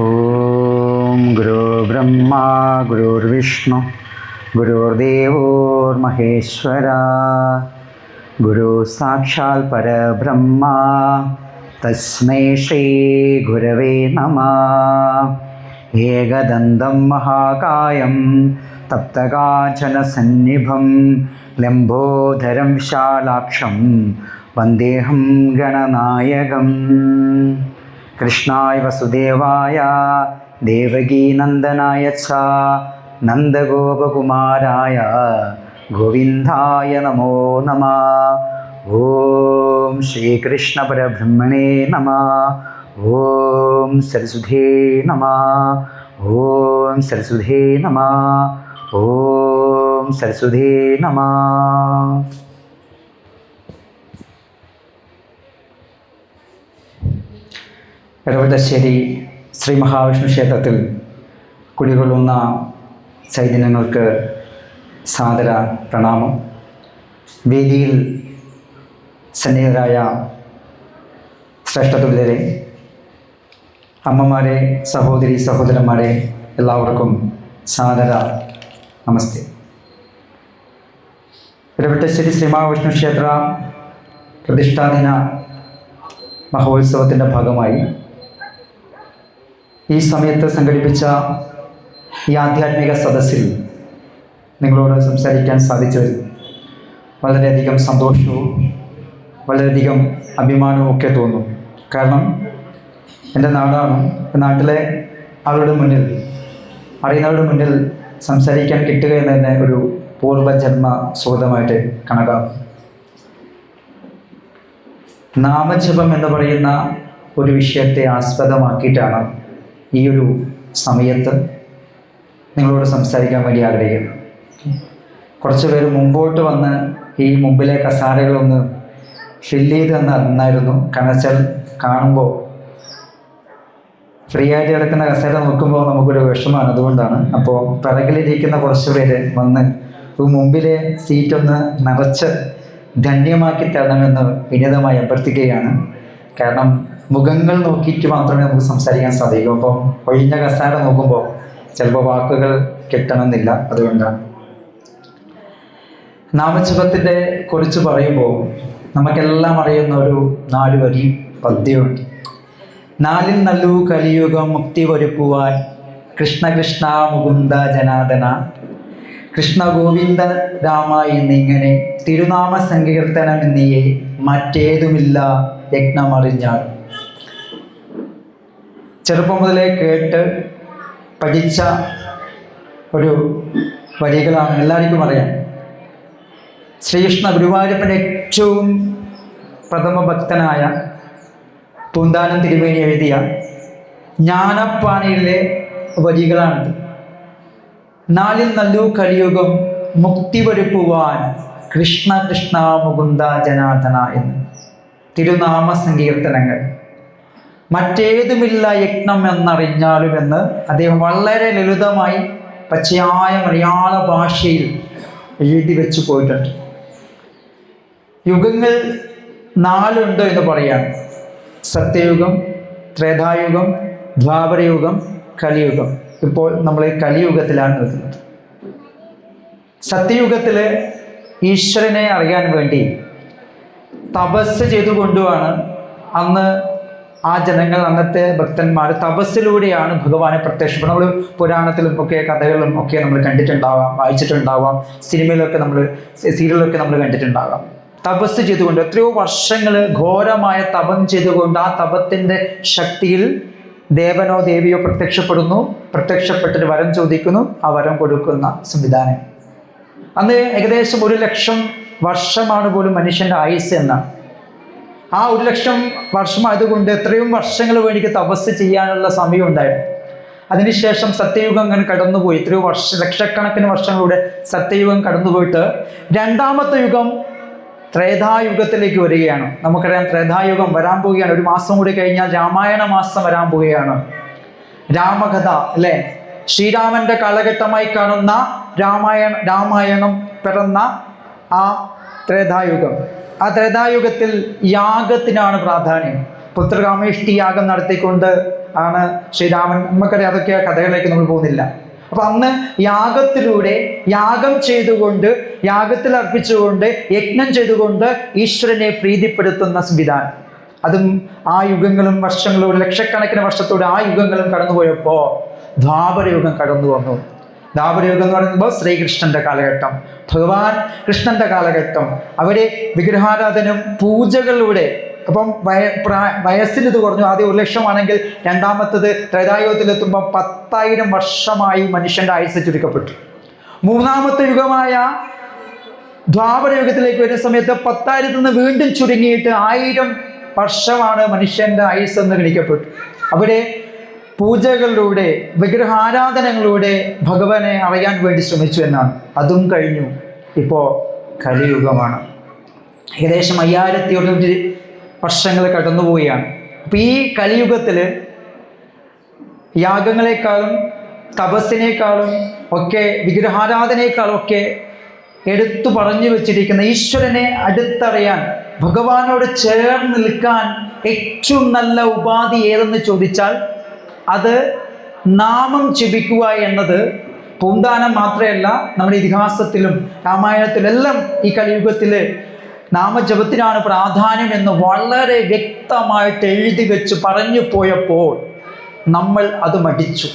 ഓം ഗുരു ബ്രഹ്മ ഗുരുർവിഷ്ണു ഗുരുർദേവോ മഹേശ്വര ഗുരു സാക്ഷാൽ പരബ്രഹ്മ തസ്മൈ ശ്രീ ഗുരവേ നമഃ. ഏകദന്തം മഹാകായം തപ്തകാഞ്ചനസന്നിഭം ലംബോദരം വിശാലാക്ഷം വന്ദേഹം ഗണനായകം. കൃഷ്ണായ വസുദേവായ ദേവകീനന്ദനായ ച നന്ദഗോപകുമാരായ ഗോവിന്ദായ നമോ നമഃ. ഓം ശ്രീകൃഷ്ണ പരബ്രഹ്മണേ നമഃ. ഓം സരസ്വതേ നമഃ. ഓം സരസ്വതേ നമഃ. ഓം സരസ്വതേ നമഃ. എടവട്ടശ്ശേരി ശ്രീ മഹാവിഷ്ണു ക്ഷേത്രത്തിൽ കുടികൊള്ളുന്ന ചൈതന്യങ്ങൾക്ക് സാദര പ്രണാമം. വേദിയിൽ സന്നിഹിതരായ ശ്രേഷ്ഠതുല്യരെ, അമ്മമാരെ, സഹോദരി സഹോദരന്മാരെ, എല്ലാവർക്കും സാദര നമസ്തേ. എടവട്ടശ്ശേരി ശ്രീ മഹാവിഷ്ണു ക്ഷേത്ര പ്രതിഷ്ഠാദിന മഹോത്സവത്തിൻ്റെ ഭാഗമായി ഈ സമയത്ത് സംഘടിപ്പിച്ച ഈ ആധ്യാത്മിക സദസ്സിൽ നിങ്ങളോട് സംസാരിക്കാൻ സാധിച്ചതിൽ വളരെയധികം സന്തോഷവും വളരെയധികം അഭിമാനവും ഒക്കെ തോന്നുന്നു. കാരണം എൻ്റെ നാടാണ്. നാട്ടിലെ ആളുടെ മുന്നിൽ, അറിയുന്നവരുടെ മുന്നിൽ സംസാരിക്കാൻ കിട്ടുക എന്ന് തന്നെ ഒരു പൂർവ്വജന്മ സുഹൃതമായിട്ട് കണക്കാക്കും. നാമജപം എന്ന് പറയുന്ന ഒരു വിഷയത്തെ ആസ്പദമാക്കിയിട്ടാണ് ഈ ഒരു സമയത്ത് നിങ്ങളോട് സംസാരിക്കാൻ വേണ്ടി ആഗ്രഹിക്കുന്നത്. കുറച്ച് പേര് മുമ്പോട്ട് വന്ന് ഈ മുമ്പിലെ കസാരകളൊന്ന് ഫില്ല് ചെയ്ത് തന്നായിരുന്നു. കാരണം വെച്ചാൽ കാണുമ്പോൾ ഫ്രീ ആയിട്ട് കിടക്കുന്ന കസേര നോക്കുമ്പോൾ നമുക്കൊരു വിഷമമാണ്. അതുകൊണ്ടാണ്. അപ്പോൾ പിറകിലിരിക്കുന്ന കുറച്ച് പേര് വന്ന് മുമ്പിലെ സീറ്റൊന്ന് നിറച്ച് ധന്യമാക്കി തരണമെന്ന് വിനീതമായി അഭ്യർത്ഥിക്കുകയാണ്. കാരണം മുഖങ്ങൾ നോക്കിയിട്ട് മാത്രമേ നമുക്ക് സംസാരിക്കാൻ സാധിക്കൂ. അപ്പം ഒഴിഞ്ഞ കസാര നോക്കുമ്പോൾ ചിലപ്പോൾ വാക്കുകൾ കിട്ടണമെന്നില്ല. അതുകൊണ്ടാണ്. നാമജപത്തിൻ്റെ കുറിച്ച് പറയുമ്പോൾ നമുക്കെല്ലാം അറിയുന്ന ഒരു 4 വരി പദ്യമുണ്ട്. നാലിൽ നല്ലു കലിയുഗം മുക്തി ഒരുക്കുവാൻ കൃഷ്ണ കൃഷ്ണ മുകുന്ദ ജനാർദ്ദന കൃഷ്ണ ഗോവിന്ദ രാമ എന്നിങ്ങനെ തിരുനാമ സങ്കീർത്തനം എന്നിയെ മറ്റേതുമില്ല യജ്ഞമറിഞ്ഞാൽ. ചെറുപ്പം മുതലേ കേട്ട് പഠിച്ച ഒരു വരികളാണ്, എല്ലാവർക്കും അറിയാം. ശ്രീകൃഷ്ണ ഗുരുവായൂരപ്പൻ്റെ ഏറ്റവും പ്രഥമ ഭക്തനായ പൂന്താനം തിരുമേനി എഴുതിയ ജ്ഞാനപ്പാനയിലെ വരികളാണിത്. നാലിൽ നല്ലു കലിയുഗം മുക്തി വരുത്തുവാൻ കൃഷ്ണ കൃഷ്ണ മുകുന്ദ ജനാർദ്ദന എന്ന് തിരുനാമ സങ്കീർത്തനങ്ങൾ മറ്റേതുമില്ല യജ്ഞം എന്നറിഞ്ഞാലും എന്ന് അദ്ദേഹം വളരെ ലളിതമായി പച്ചയായ മലയാള ഭാഷയിൽ എഴുതി വെച്ച് പോയിട്ടുണ്ട്. യുഗങ്ങൾ 4 ഉണ്ട് എന്ന് പറയാം. സത്യയുഗം, ത്രേതായുഗം, ദ്വാപരയുഗം, കലിയുഗം. ഇപ്പോൾ നമ്മൾ ഈ കലിയുഗത്തിലാണ് നിൽക്കുന്നത്. സത്യയുഗത്തിൽ ഈശ്വരനെ അറിയാൻ വേണ്ടി തപസ് ചെയ്തുകൊണ്ടുമാണ് അന്ന് ആ ജനങ്ങൾ, അന്നത്തെ ഭക്തന്മാർ തപസ്സിലൂടെയാണ് ഭഗവാനെ പ്രത്യക്ഷപ്പെടുന്നത്. നമ്മൾ പുരാണത്തിലും ഒക്കെ കഥകളിലും ഒക്കെ നമ്മൾ കണ്ടിട്ടുണ്ടാവാം, വായിച്ചിട്ടുണ്ടാവാം, സിനിമയിലൊക്കെ സീരിയലൊക്കെ നമ്മൾ കണ്ടിട്ടുണ്ടാകാം. തപസ് ചെയ്തുകൊണ്ട് എത്രയോ വർഷങ്ങൾ ഘോരമായ തപം ചെയ്തുകൊണ്ട് ആ തപത്തിൻ്റെ ശക്തിയിൽ ദേവനോ ദേവിയോ പ്രത്യക്ഷപ്പെടുന്നു. പ്രത്യക്ഷപ്പെട്ടിട്ട് വരം ചോദിക്കുന്നു, ആ വരം കൊടുക്കുന്ന സംവിധാനം. അന്ന് ഏകദേശം 1,00,000 വർഷമാണ് പോലും മനുഷ്യൻ്റെ ആയുസ് എന്നാണ്. ആ 1,00,000 വർഷമായതുകൊണ്ട് എത്രയും വർഷങ്ങൾ വേണ്ടി തപസ് ചെയ്യാനുള്ള സമയം ഉണ്ടായിരുന്നു. അതിനുശേഷം സത്യയുഗം അങ്ങനെ കടന്നുപോയി. എത്രയോ ലക്ഷക്കണക്കിന് വർഷങ്ങളുടെ സത്യയുഗം കടന്നുപോയിട്ട് രണ്ടാമത്തെ യുഗം ത്രേതായുഗത്തിലേക്ക് വരികയാണ്. നമുക്കറിയാം, ത്രേതായുഗം വരാൻ പോവുകയാണ്. 1 മാസം കൂടി കഴിഞ്ഞാൽ രാമായണ മാസം വരാൻ പോവുകയാണ്. രാമകഥ അല്ലേ, ശ്രീരാമന്റെ കാലഘട്ടമായി കാണുന്ന രാമായണം പിറന്ന ആ ത്രേതായുഗം. ആ ത്രേതായുഗത്തിൽ യാഗത്തിനാണ് പ്രാധാന്യം. പുത്രകാമേഷ്ടി യാഗം നടത്തിക്കൊണ്ട് ആണ് ശ്രീരാമൻ, നമുക്കറിയാം, അതൊക്കെ കഥകളിലേക്ക് നമ്മൾ പോകുന്നില്ല. അപ്പൊ അന്ന് യാഗത്തിലൂടെ, യാഗം ചെയ്തുകൊണ്ട്, യാഗത്തിൽ അർപ്പിച്ചുകൊണ്ട്, യജ്ഞം ചെയ്തുകൊണ്ട് ഈശ്വരനെ പ്രീതിപ്പെടുത്തുന്ന സംവിധാനം. അതും ആ യുഗങ്ങളും വർഷങ്ങളും, ലക്ഷക്കണക്കിന് വർഷത്തോടെ ആ യുഗങ്ങളും കടന്നുപോയപ്പോൾ ദ്വാപരയുഗം കടന്നു വന്നു. ദ്വാപരയുഗം എന്ന് പറയുമ്പോൾ ശ്രീകൃഷ്ണന്റെ കാലഘട്ടം, ഭഗവാൻ കൃഷ്ണന്റെ കാലഘട്ടം. അവരെ വിഗ്രഹാരാധനം പൂജകളിലൂടെ, അപ്പം വയസ്സിൽ ഇത് കുറഞ്ഞു. ആദ്യം 1,00,000 ആണെങ്കിൽ രണ്ടാമത്തത് ത്രേതായുഗത്തിലെത്തുമ്പോൾ 10,000 വർഷമായി മനുഷ്യന്റെ ആയുസ് ചുരുക്കപ്പെട്ടു. മൂന്നാമത്തെ യുഗമായ ദ്വാപരയുഗത്തിലേക്ക് വരുന്ന സമയത്ത് 10,000 നിന്ന് വീണ്ടും ചുരുങ്ങിയിട്ട് 1000 വർഷമാണ് മനുഷ്യന്റെ ആയുസ് എന്ന് ഗണിക്കപ്പെട്ടു. അവിടെ പൂജകളിലൂടെ, വിഗ്രഹാരാധനകളിലൂടെ ഭഗവാനെ അറിയാൻ വേണ്ടി ശ്രമിച്ചു എന്നാണ്. അതും കഴിഞ്ഞു. ഇപ്പോൾ കലിയുഗമാണ്. ഏകദേശം 5000 വർഷങ്ങൾ കടന്നുപോവുകയാണ്. അപ്പം ഈ കലിയുഗത്തിൽ യാഗങ്ങളെക്കാളും തപസ്സിനേക്കാളും ഒക്കെ, വിഗ്രഹാരാധനയെക്കാളും ഒക്കെ എടുത്തു പറഞ്ഞു വച്ചിരിക്കുന്ന ഈശ്വരനെ അടുത്തറിയാൻ, ഭഗവാനോട് ചേർന്ന് നിൽക്കാൻ ഏറ്റവും നല്ല ഉപാധി ഏതെന്ന് ചോദിച്ചാൽ അത് നാമം ജപിക്കുക എന്നത്. പൂന്താനം മാത്രമല്ല, നമ്മുടെ ഇതിഹാസത്തിലും രാമായണത്തിലും എല്ലാം ഈ കലിയുഗത്തിൽ നാമജപത്തിനാണ് പ്രാധാന്യം എന്ന് വളരെ വ്യക്തമായിട്ട് എഴുതി വെച്ച് പറഞ്ഞു പോയപ്പോൾ നമ്മൾ അത് മടിച്ചു.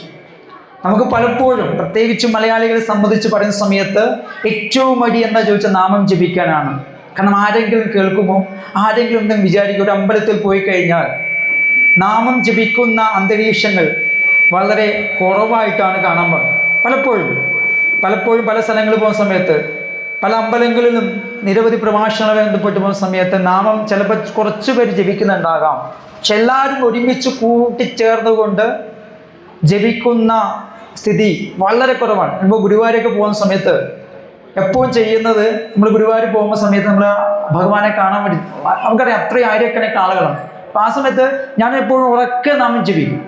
നമുക്ക് പലപ്പോഴും, പ്രത്യേകിച്ച് മലയാളികളെ സംബന്ധിച്ച് പറയുന്ന സമയത്ത് ഏറ്റവും മടി എന്താ ചോദിച്ചാൽ നാമം ജപിക്കാനാണ്. കാരണം ആരെങ്കിലും കേൾക്കുമോ, ആരെങ്കിലും എന്തെങ്കിലും വിചാരിക്കും. ഒരു അമ്പലത്തിൽ പോയി കഴിഞ്ഞാൽ നാമം ജപിക്കുന്ന അന്തരീക്ഷങ്ങൾ വളരെ കുറവായിട്ടാണ് കാണാൻ പലപ്പോഴും പല സ്ഥലങ്ങളിൽ പോകുന്ന സമയത്ത്, പല അമ്പലങ്ങളിലും നിരവധി പ്രഭാഷണങ്ങൾ ബന്ധപ്പെട്ട് പോകുന്ന സമയത്ത് നാമം ചിലപ്പോൾ കുറച്ച് പേര് ജപിക്കുന്നുണ്ടാകാം. പക്ഷെ എല്ലാവരും ഒരുമിച്ച് കൂട്ടിച്ചേർന്നുകൊണ്ട് ജപിക്കുന്ന സ്ഥിതി വളരെ കുറവാണ്. ഇപ്പോൾ ഗുരുവായൂരൊക്കെ പോകുന്ന സമയത്ത് എപ്പോഴും ചെയ്യുന്നത്, നമ്മൾ ഗുരുവായൂർ പോകുന്ന സമയത്ത് നമ്മൾ ഭഗവാനെ കാണാൻ വേണ്ടി, നമുക്കറിയാം അത്രയും ആയിരക്കണക്കിന് ആളുകളാണ്. അപ്പം ആ സമയത്ത് ഞാൻ എപ്പോഴും ഉറക്കെ നാമം ജപിക്കും.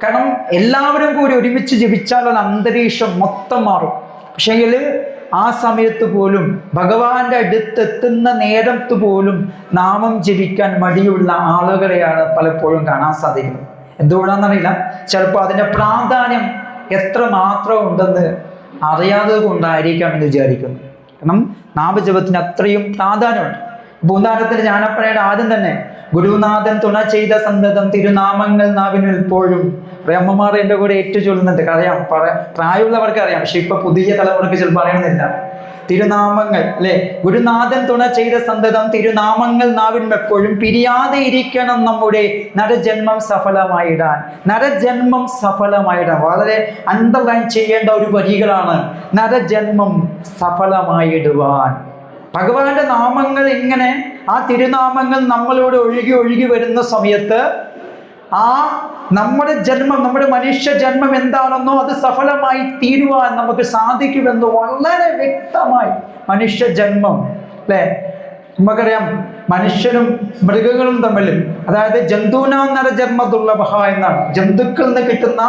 കാരണം എല്ലാവരും കൂടി ഒരുമിച്ച് ജപിച്ചാലുള്ള അന്തരീക്ഷം മൊത്തം മാറും. പക്ഷേങ്കിൽ ആ സമയത്ത് പോലും, ഭഗവാന്റെ അടുത്തെത്തുന്ന നേരത്ത് പോലും നാമം ജപിക്കാൻ മടിയുള്ള ആളുകളെയാണ് പലപ്പോഴും കാണാൻ സാധിക്കുന്നത്. എന്തുകൊണ്ടാണെന്നറിയില്ല. ചിലപ്പോൾ അതിൻ്റെ പ്രാധാന്യം എത്ര മാത്രം ഉണ്ടെന്ന് അറിയാതെ കൊണ്ടായിരിക്കാം എന്ന് വിചാരിക്കുന്നു. കാരണം നാമജപത്തിന് അത്രയും പ്രാധാന്യമുണ്ട്. പൂന്താനത്തിന് ജ്ഞാനപ്പനയുടെ ആദ്യം തന്നെ ഗുരുനാഥൻ തുണ ചെയ്ത സന്തതം തിരുനാമങ്ങൾ നാവിനിൽ എപ്പോഴും. അമ്മമാർ എൻ്റെ കൂടെ ചൊല്ലുന്നുണ്ട്. അറിയാം, പ്രായമുള്ളവർക്ക് അറിയാം, പക്ഷെ ഇപ്പൊ പുതിയ തലമുറക്ക് ചിലപ്പോൾ അറിയണമെന്നില്ല. തിരുനാമങ്ങൾ അല്ലെ, ഗുരുനാഥൻ തുണ ചെയ്ത സന്തതം തിരുനാമങ്ങൾ നാവിൻ എപ്പോഴും. പിരിയാതെ ഇരിക്കണം നമ്മുടെ നരജന്മം സഫലമായിടാൻ. നരജന്മം സഫലമായിടാൻ വളരെ അണ്ടർലൈൻ ചെയ്യേണ്ട ഒരു വരികളാണ്. നരജന്മം സഫലമായിടുവാൻ. ഭഗവാന്റെ നാമങ്ങൾ ഇങ്ങനെ, ആ തിരുനാമങ്ങൾ നമ്മളോട് ഒഴുകി വരുന്ന സമയത്ത് ആ നമ്മുടെ ജന്മം, നമ്മുടെ മനുഷ്യ ജന്മം എന്താണെന്നോ അത് സഫലമായി തീരുവാൻ നമുക്ക് സാധിക്കുമെന്ന് വളരെ വ്യക്തമായി. മനുഷ്യ ജന്മം അല്ലെ, നമുക്കറിയാം മനുഷ്യനും മൃഗങ്ങളും തമ്മിലും, അതായത് ജന്തുനാം നരജന്മ ദുർലഭ എന്നാണ്. ജന്തുക്കളിൽ നിന്ന് കിട്ടുന്ന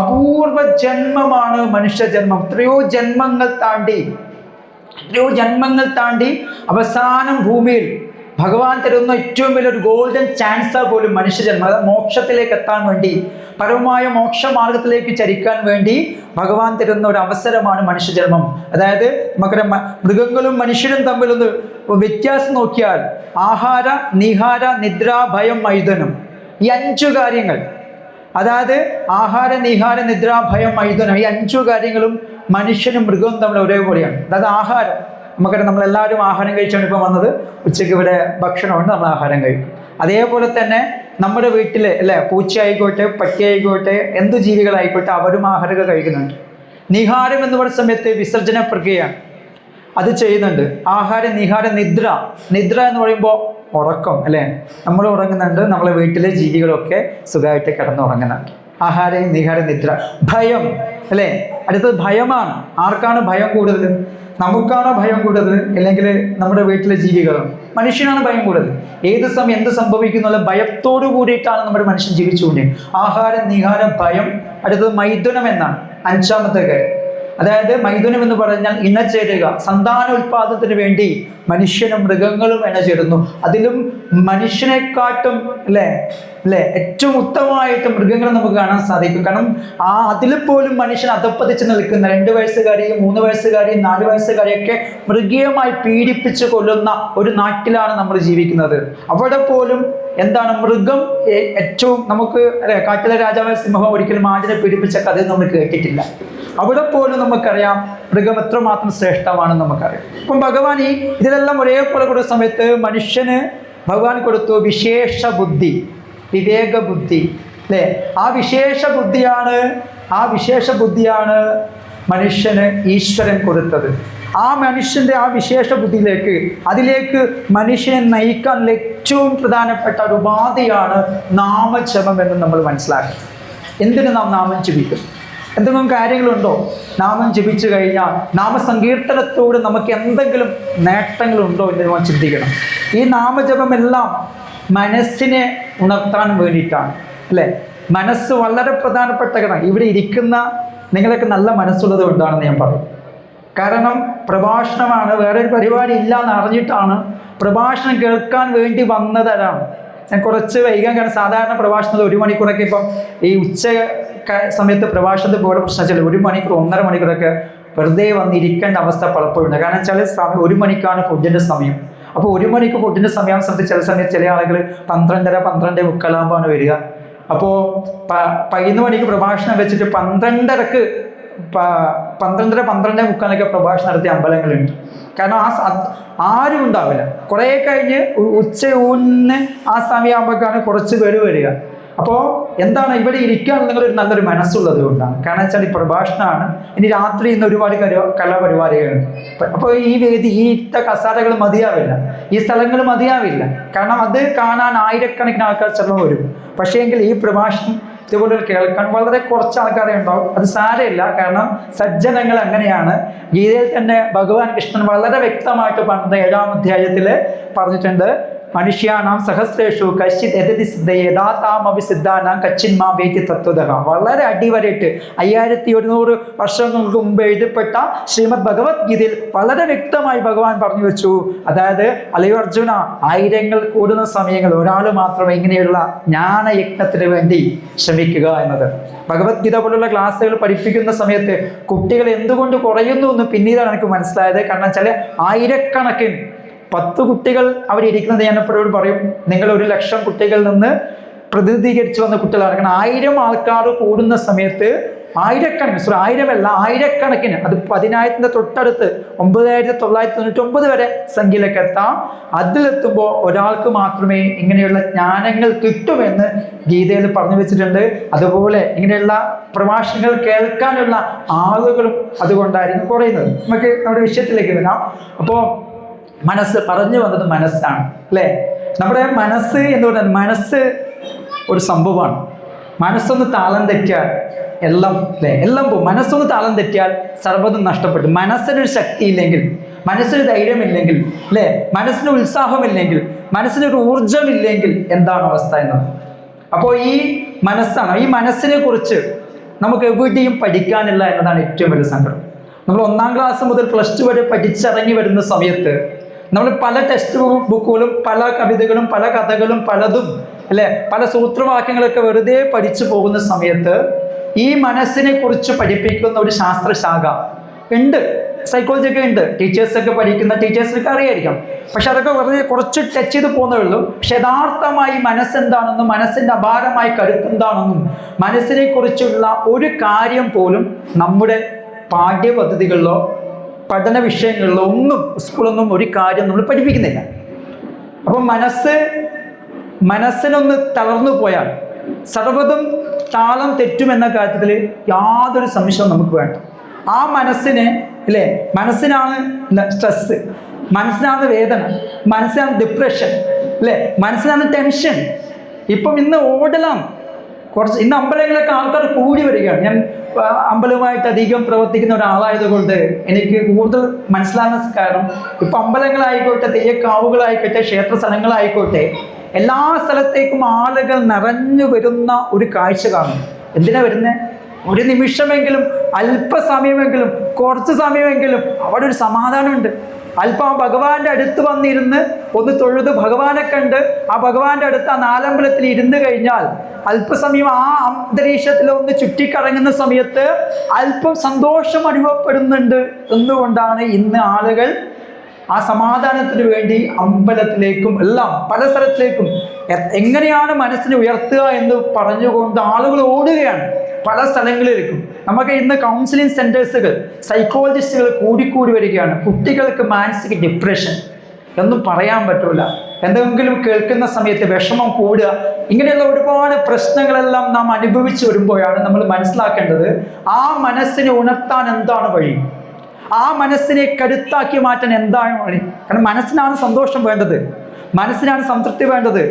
അപൂർവ ജന്മമാണ് മനുഷ്യ ജന്മം. എത്രയോ ജന്മങ്ങൾ താണ്ടി അവസാനം ഭൂമിയിൽ ഭഗവാൻ തരുന്ന ഏറ്റവും വലിയൊരു ഗോൾഡൻ ചാൻസാ പോലും മനുഷ്യജന്മം. അതായത് മോക്ഷത്തിലേക്ക് എത്താൻ വേണ്ടി, പരമമായ മോക്ഷമാർഗത്തിലേക്ക് ചരിക്കാൻ വേണ്ടി ഭഗവാൻ തരുന്ന ഒരു അവസരമാണ് മനുഷ്യജന്മം. അതായത് നമുക്കറിയാം, മൃഗങ്ങളും മനുഷ്യരും തമ്മിലൊന്ന് വ്യത്യാസം നോക്കിയാൽ ആഹാര, നിഹാര, നിദ്ര, ഭയം, മൈഥുനം, ഈ 5 കാര്യങ്ങൾ, അതായത് ആഹാര, നിഹാര, നിദ്ര, ഭയം, മൈഥുനം, ഈ 5 കാര്യങ്ങളും മനുഷ്യനും മൃഗവും തമ്മിൽ ഒരേപോലെയാണ്. അതായത് ആഹാരം, നമുക്കറിയാം നമ്മളെല്ലാവരും ആഹാരം കഴിച്ചാണ് ഇപ്പം വന്നത്. ഉച്ചയ്ക്ക് ഇവിടെ ഭക്ഷണമുണ്ട്, നമ്മൾ ആഹാരം കഴിക്കും. അതേപോലെ തന്നെ നമ്മുടെ വീട്ടിൽ അല്ലേ, പൂച്ചയായിക്കോട്ടെ, പട്ടിയായിക്കോട്ടെ, എന്ത് ജീവികളായിക്കോട്ടെ, അവരും ആഹാരമൊക്കെ കഴിക്കുന്നുണ്ട്. നിഹാരം എന്ന് പറയുന്ന സമയത്ത് വിസർജന പ്രക്രിയയാണ്, അത് ചെയ്യുന്നുണ്ട്. ആഹാരം, നിഹാരം, നിദ്ര എന്ന് പറയുമ്പോൾ ഉറക്കം അല്ലേ, നമ്മൾ ഉറങ്ങുന്നുണ്ട്, നമ്മളെ വീട്ടിലെ ജീവികളൊക്കെ സുഖമായിട്ട് കിടന്നുറങ്ങുന്നുണ്ട്. ആഹാരം, നിഹാരം, നിദ്ര. ഭയം അല്ലേ, അടുത്തത് ഭയമാണ്. ആർക്കാണ് ഭയം കൂടുതൽ? നമുക്കാണോ ഭയം കൂടുതൽ, അല്ലെങ്കിൽ നമ്മുടെ വീട്ടിലെ ജീവികളും? മനുഷ്യനാണ് ഭയം കൂടുതൽ. ഏത് സമയം എന്ത് സംഭവിക്കുന്നുള്ള ഭയത്തോടു കൂടിയിട്ടാണ് നമ്മുടെ മനുഷ്യൻ ജീവിച്ചുകൊണ്ടിരിക്കുന്നത്. ആഹാരം, നിഹാരം, ഭയം. അടുത്തത് മൈഥുനം എന്നാണ് 5ാമത്തെ കാര്യം. അതായത് മൈഥുനം എന്ന് പറഞ്ഞാൽ ഇണചേരുക, സന്താനോൽപാദനത്തിന് വേണ്ടി മനുഷ്യനും മൃഗങ്ങളും ഇണചേരുന്നു. അതിലും മനുഷ്യനെക്കാട്ടും അല്ലേ ഏറ്റവും ഉത്തമമായിട്ട് മൃഗങ്ങളെ നമുക്ക് കാണാൻ സാധിക്കും. കാരണം അതിൽ പോലും മനുഷ്യൻ അധപ്പതിച്ച് നിൽക്കുന്ന 2 വയസ്സുകാരെയും 3 വയസ്സുകാരെയും 4 വയസ്സുകാരെയൊക്കെ മൃഗീയമായി പീഡിപ്പിച്ച് കൊല്ലുന്ന ഒരു നാട്ടിലാണ് നമ്മൾ ജീവിക്കുന്നത്. അവിടെ പോലും എന്താണ് മൃഗം ഏറ്റവും നമുക്ക് കാട്ടിലെ രാജാവായ സിംഹം ഒരിക്കലും ആടിനെ പീഡിപ്പിച്ച കഥ നമ്മൾ കേട്ടിട്ടില്ല. അവിടെ പോലും നമുക്കറിയാം മൃഗം എത്രമാത്രം ശ്രേഷ്ഠമാണെന്ന് നമുക്കറിയാം. അപ്പം ഭഗവാൻ ഇതിലെല്ലാം ഒരേപോലെ കൊടുത്ത സമയത്ത് മനുഷ്യന് ഭഗവാൻ കൊടുത്തു വിശേഷ ബുദ്ധി, വിവേക ബുദ്ധി അല്ലേ. ആ വിശേഷ ബുദ്ധിയാണ് മനുഷ്യന് ഈശ്വരൻ കൊടുത്തത്. ആ മനുഷ്യൻ്റെ ആ വിശേഷ ബുദ്ധിയിലേക്ക് അതിലേക്ക് മനുഷ്യനെ നയിക്കാനുള്ള ഏറ്റവും പ്രധാനപ്പെട്ട ഒരു ഉപാധിയാണ് നാമജപം എന്ന് നമ്മൾ മനസ്സിലാക്കുക. എന്തിനു നാം നാമം ജപിക്കും? എന്തെങ്കിലും കാര്യങ്ങളുണ്ടോ? നാമം ജപിച്ചു കഴിഞ്ഞാൽ നാമസങ്കീർത്തനത്തോട് നമുക്ക് എന്തെങ്കിലും നേട്ടങ്ങളുണ്ടോ എന്ന് നമ്മൾ ചിന്തിക്കണം. ഈ നാമജപമെല്ലാം മനസ്സിനെ ഉണർത്താൻ വേണ്ടിയിട്ടാണ് അല്ലേ. മനസ്സ് വളരെ പ്രധാനപ്പെട്ട ഘടകം. ഇവിടെ ഇരിക്കുന്ന നിങ്ങളൊക്കെ നല്ല മനസ്സുള്ളത് കൊണ്ടാണെന്ന് ഞാൻ പറയും. കാരണം പ്രഭാഷണമാണ്, വേറൊരു പരിപാടി ഇല്ല എന്ന് അറിഞ്ഞിട്ടാണ് പ്രഭാഷണം കേൾക്കാൻ വേണ്ടി വന്നതാണ്. ഞാൻ കുറച്ച് വൈകാൻ, കാരണം സാധാരണ പ്രഭാഷണത്തിൽ 1 മണിക്കൂറൊക്കെ ഇപ്പം ഈ ഉച്ച സമയത്ത് പ്രഭാഷണത്തിൽ പോലെ പ്രശ്നം വെച്ചാൽ 1 മണിക്കൂർ 1.5 മണിക്കൂറൊക്കെ വെറുതെ വന്നിരിക്കേണ്ട അവസ്ഥ പലപ്പോഴുണ്ട്. കാരണം വെച്ചാൽ സമയം 1 മണിക്കാണ് ഫുഡിൻ്റെ സമയം. അപ്പോൾ 1 മണിക്ക് ഫുഡിൻ്റെ സമയത്ത് ചില സമയത്ത് ചില ആളുകൾ 12:30-12:45 വരിക. അപ്പോൾ 11 മണിക്ക് പ്രഭാഷണം വെച്ചിട്ട് 12:30 12:30-12:45 പ്രഭാഷണം നടത്തിയ അമ്പലങ്ങളുണ്ട്. കാരണം ആരും ഉണ്ടാവില്ല. കുറേ കഴിഞ്ഞ് ഉച്ചയൂണിന് ആ സമയമാകുമ്പോഴേക്കാണ് കുറച്ച് പേര് വരിക. അപ്പോൾ എന്താണ് ഇവിടെ ഇരിക്കാൻ നിങ്ങളൊരു നല്ലൊരു മനസ്സുള്ളത് കൊണ്ടാണ്. കാരണം വെച്ചാൽ ഈ പ്രഭാഷണമാണ്. ഇനി രാത്രി ഇന്ന് ഒരുപാട് കലാപരിപാടികളുണ്ട്. അപ്പോൾ ഈ വേദി ഈ കസാരകൾ മതിയാവില്ല, ഈ സ്ഥലങ്ങൾ മതിയാവില്ല. കാരണം അത് കാണാൻ ആയിരക്കണക്കിന് ആൾക്കാർ ചിലപ്പോൾ വരും. പക്ഷേ എങ്കിൽ ഈ പ്രഭാഷണം ഇതുപോലെ കേൾക്കാൻ വളരെ കുറച്ച് ആൾക്കാരെ ഉണ്ടാവും. അത് സാരമില്ല, കാരണം സജ്ജനങ്ങൾ അങ്ങനെയാണ്. ഗീതയിൽ തന്നെ ഭഗവാൻ കൃഷ്ണൻ വളരെ വ്യക്തമായിട്ട് പറഞ്ഞത് 7-ാം അധ്യായത്തിൽ പറഞ്ഞിട്ടുണ്ട്. മനുഷ്യാണാം സഹസ്രേഷു കശ്ചിത് യതതി സിദ്ധയേതാതാമപി സിദ്ധാനാം കച്ചിന്മാം വേറ്റി തത്വതഃ. വളരെ അടിവരയിട്ട് 5100 വർഷങ്ങൾക്ക് മുമ്പ് എഴുതപ്പെട്ട ശ്രീമദ് ഭഗവത്ഗീതയിൽ വളരെ വ്യക്തമായി ഭഗവാൻ പറഞ്ഞു വെച്ചു. അതായത് അല്ലയോ അർജുന, ആയിരങ്ങൾ കൂടുന്ന സമയങ്ങൾ ഒരാൾ മാത്രമേ ഇങ്ങനെയുള്ള ജ്ഞാനയജ്ഞത്തിന് വേണ്ടി ശ്രമിക്കുക എന്നത്. ഭഗവത്ഗീത പോലുള്ള ക്ലാസ്സുകൾ പഠിപ്പിക്കുന്ന സമയത്ത് കുട്ടികൾ എന്തുകൊണ്ട് കുറയുന്നു എന്ന് പിന്നീടാണ് എനിക്ക് മനസ്സിലായത്. കാരണം വെച്ചാൽ ആയിരക്കണക്കിന് 10 കുട്ടികൾ അവരിയ്ക്കുന്നത് ഞാൻ എപ്പോഴും പറയും, നിങ്ങൾ 1,00,000 കുട്ടികളിൽ നിന്ന് പ്രതിനിധീകരിച്ച് വന്ന കുട്ടികളാണ്. കാരണം 1000 ആൾക്കാർ കൂടുന്ന സമയത്ത് ആയിരക്കണക്കിന് അത് 10,000-ന്റെ തൊട്ടടുത്ത് 9,999 വരെ സംഖ്യയിലേക്ക് എത്താം. അതിലെത്തുമ്പോൾ ഒരാൾക്ക് മാത്രമേ ഇങ്ങനെയുള്ള ജ്ഞാനങ്ങൾ കിട്ടുമെന്ന് ഗീതയിൽ പറഞ്ഞു വെച്ചിട്ടുണ്ട്. അതുപോലെ ഇങ്ങനെയുള്ള പ്രഭാഷണങ്ങൾ കേൾക്കാനുള്ള ആളുകളും അതുകൊണ്ടായിരിക്കും കുറയുന്നത്. നമുക്ക് നമ്മുടെ വിഷയത്തിലേക്ക് വരാം. അപ്പോൾ മനസ്സ് പറഞ്ഞു വന്നത് മനസ്സാണ് അല്ലേ. നമ്മുടെ മനസ്സ് എന്ന് പറഞ്ഞാൽ മനസ്സ് ഒരു സംഭവമാണ്. മനസ്സൊന്ന് താളം തെറ്റിയാൽ എല്ലാം പോകും. മനസ്സൊന്ന് താളം തെറ്റിയാൽ സർവ്വതും നഷ്ടപ്പെട്ടു. മനസ്സിനൊരു ശക്തി ഇല്ലെങ്കിൽ, മനസ്സിന് ധൈര്യമില്ലെങ്കിൽ അല്ലേ, മനസ്സിന് ഉത്സാഹമില്ലെങ്കിൽ, മനസ്സിനൊരു ഊർജമില്ലെങ്കിൽ എന്താണ് അവസ്ഥ എന്നത്. അപ്പോൾ ഈ മനസ്സാണ്. ഈ മനസ്സിനെ കുറിച്ച് നമുക്ക് എവിടെയും പഠിക്കാനില്ല എന്നതാണ് ഏറ്റവും വലിയ സങ്കടം. നമ്മൾ 1-ാം ക്ലാസ് മുതൽ +2 വരെ പഠിച്ചിറങ്ങി വരുന്ന സമയത്ത് നമ്മൾ പല ടെക്സ്റ്റ് ബുക്കുകളും പല കവിതകളും പല കഥകളും പലതും അല്ലെ, പല സൂത്രവാക്യങ്ങളൊക്കെ വെറുതെ പഠിച്ചു പോകുന്ന സമയത്ത് ഈ മനസ്സിനെ കുറിച്ച് പഠിപ്പിക്കുന്ന ഒരു ശാസ്ത്രശാഖ ഉണ്ട്. സൈക്കോളജി ഒക്കെ ഉണ്ട്. ടീച്ചേഴ്സൊക്കെ പഠിക്കുന്ന ടീച്ചേഴ്സിനൊക്കെ അറിയായിരിക്കാം. പക്ഷെ അതൊക്കെ വെറുതെ കുറച്ച് ടച്ച് ചെയ്ത് പോകുന്നേ ഉള്ളൂ. പക്ഷെ യഥാർത്ഥമായി മനസ്സെന്താണെന്നും മനസ്സിൻ്റെ അപാരമായ കരുത്തെന്താണെന്നും മനസ്സിനെ കുറിച്ചുള്ള ഒരു കാര്യം പോലും നമ്മുടെ പാഠ്യപദ്ധതികളിലോ പഠന വിഷയങ്ങളിലോ ഒന്നും സ്കൂളൊന്നും ഒരു കാര്യം നമ്മൾ പഠിപ്പിക്കുന്നില്ല. അപ്പം മനസ്സിനൊന്ന് തളർന്നു പോയാൽ സർവ്വതും താളം തെറ്റുമെന്ന കാര്യത്തിൽ യാതൊരു സംശയവും നമുക്ക് വേണ്ട. ആ മനസ്സിന് അല്ലേ, മനസ്സിനാണ് സ്ട്രെസ്, മനസ്സിനാണ് വേദന, മനസ്സിനാണ് ഡിപ്രഷൻ അല്ലേ, മനസ്സിനാണ് ടെൻഷൻ. ഇപ്പം ഇന്ന് ഓടലാണ് ഇന്ന് അമ്പലങ്ങളിലൊക്കെ ആൾക്കാർ കൂടി വരികയാണ്. ഞാൻ അമ്പലവുമായിട്ട് അധികം പ്രവർത്തിക്കുന്ന ഒരാളായതുകൊണ്ട് എനിക്ക് കൂടുതൽ മനസ്സിലാകുന്ന കാരണം ഇപ്പം അമ്പലങ്ങളായിക്കോട്ടെ, തെയ്യക്കാവുകളായിക്കോട്ടെ, ക്ഷേത്ര സ്ഥലങ്ങളായിക്കോട്ടെ, എല്ലാ സ്ഥലത്തേക്കും ആളുകൾ നിറഞ്ഞു വരുന്ന ഒരു കാഴ്ച കാണും. എന്തിനാ വരുന്നത്? ഒരു നിമിഷമെങ്കിലും, അല്പസമയമെങ്കിലും, കുറച്ച് സമയമെങ്കിലും അവിടെ ഒരു സമാധാനമുണ്ട്. അല്പം ആ ഭഗവാന്റെ അടുത്ത് വന്നിരുന്ന് ഒന്ന് തൊഴുത് ഭഗവാനെ കണ്ട് ആ ഭഗവാന്റെ അടുത്ത് ആ നാലമ്പലത്തിൽ ഇരുന്ന് കഴിഞ്ഞാൽ അല്പസമയം ആ അന്തരീക്ഷത്തിൽ ഒന്ന് ചുറ്റിക്കറങ്ങുന്ന സമയത്ത് അല്പം സന്തോഷം അനുഭവപ്പെടുന്നുണ്ട്. എന്തുകൊണ്ടാണ് ഇന്ന് ആളുകൾ ആ സമാധാനത്തിന് വേണ്ടി അമ്പലത്തിലേക്കും എല്ലാം പല സ്ഥലത്തിലേക്കും എങ്ങനെയാണ് മനസ്സിനെ ഉയർത്തുക എന്ന് പറഞ്ഞുകൊണ്ട് ആളുകൾ ഓടുകയാണ് പല സ്ഥലങ്ങളിലേക്കും. നമുക്ക് ഇന്ന് കൗൺസിലിംഗ് സെൻറ്റേഴ്സുകൾ, സൈക്കോളജിസ്റ്റുകൾ കൂടിക്കൂടി വരികയാണ്. കുട്ടികൾക്ക് മാനസിക ഡിപ്രഷൻ ഒന്നും പറയാൻ പറ്റൂല, എന്തെങ്കിലും കേൾക്കുന്ന സമയത്ത് വിഷമം കൂടുക, ഇങ്ങനെയുള്ള ഒരുപാട് പ്രശ്നങ്ങളെല്ലാം നാം അനുഭവിച്ചു വരുമ്പോഴാണ് നമ്മൾ മനസ്സിലാക്കേണ്ടത് ആ മനസ്സിനെ ഉണർത്താൻ എന്താണ് വഴി, ആ മനസ്സിനെ കരുത്താക്കി മാറ്റാൻ എന്താണ് വഴി. കാരണം മനസ്സിനാണ് സന്തോഷം വേണ്ടത്, മനസ്സിനാണ് സംതൃപ്തി വേണ്ടത്,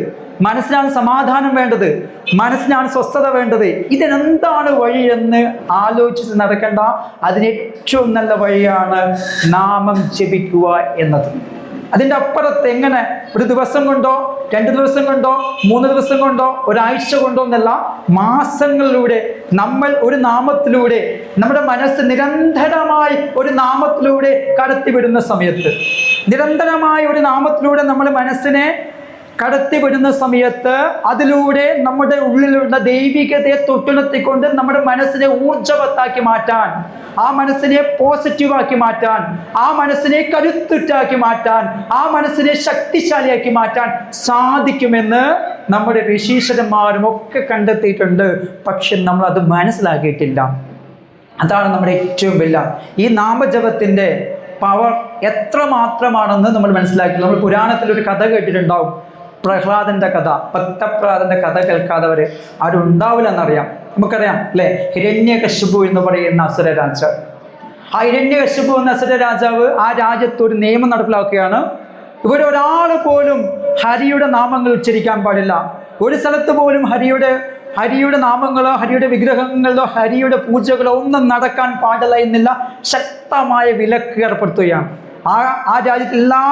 മനസ്സിനാണ് സമാധാനം വേണ്ടത്, മനസ്സിനാണ് സ്വസ്ഥത വേണ്ടത്. ഇതിനെന്താണ് വഴി എന്ന് ആലോചിച്ച് നടക്കേണ്ട. അതിന് ഏറ്റവും നല്ല വഴിയാണ് നാമം ജപിക്കുക എന്നത്. അതിൻ്റെ അപ്പുറത്ത് എങ്ങനെ ഒരു ദിവസം കൊണ്ടോ 2 ദിവസം കൊണ്ടോ 3 ദിവസം കൊണ്ടോ ഒരാഴ്ച കൊണ്ടോ എന്നല്ല, മാസങ്ങളിലൂടെ നമ്മൾ ഒരു നാമത്തിലൂടെ നമ്മുടെ മനസ്സ് നിരന്തരമായി ഒരു നാമത്തിലൂടെ കടത്തിവിടുന്ന സമയത്ത്, നിരന്തരമായ ഒരു നാമത്തിലൂടെ നമ്മുടെ മനസ്സിനെ കടത്തിവിടുന്ന സമയത്ത് അതിലൂടെ നമ്മുടെ ഉള്ളിലുള്ള ദൈവികതയെ തൊട്ടുണർത്തിക്കൊണ്ട് നമ്മുടെ മനസ്സിനെ ഊർജ്ജവത്താക്കി മാറ്റാൻ, ആ മനസ്സിനെ പോസിറ്റീവാക്കി മാറ്റാൻ, ആ മനസ്സിനെ കരുത്തുറ്റാക്കി മാറ്റാൻ, ആ മനസ്സിനെ ശക്തിശാലിയാക്കി മാറ്റാൻ സാധിക്കുമെന്ന് നമ്മുടെ ഋഷീശ്വരന്മാരും ഒക്കെ കണ്ടെത്തിയിട്ടുണ്ട്. പക്ഷെ നമ്മൾ അത് മനസ്സിലാക്കിയിട്ടില്ല. അതാണ് നമ്മുടെ ഏറ്റവും വലിയ ഈ നാമജപത്തിൻ്റെ പവർ എത്രമാത്രമാണെന്ന് നമ്മൾ മനസ്സിലാക്കി. നമ്മൾ പുരാണത്തിലൊരു കഥ കേട്ടിട്ടുണ്ടാവും, പ്രഹ്ലാദന്റെ കഥ. ഭക്തപ്രഹ്ലാദന്റെ കഥ കേൾക്കാത്തവർ ആരുണ്ടാവില്ല എന്നറിയാം. നമുക്കറിയാം അല്ലേ, ഹിരണ്യകശിപു എന്ന് പറയുന്ന അസുര രാജാവ്. ആ ഹിരണ്യകശിപു എന്ന അസുര രാജാവ് ആ രാജ്യത്ത് ഒരു നിയമം നടപ്പിലാക്കുകയാണ്. ഇവരൊരാൾ പോലും ഹരിയുടെ നാമങ്ങൾ ഉച്ചരിക്കാൻ പാടില്ല. ഒരു സ്ഥലത്ത് പോലും ഹരിയുടെ നാമങ്ങളോ ഹരിയുടെ വിഗ്രഹങ്ങളോ ഹരിയുടെ പൂജകളോ ഒന്നും നടക്കാൻ പാടില്ല എന്നില്ല ശക്തമായ വിലക്ക് ഏർപ്പെടുത്തുകയാണ്. ആ രാജ്യത്തെ എല്ലാ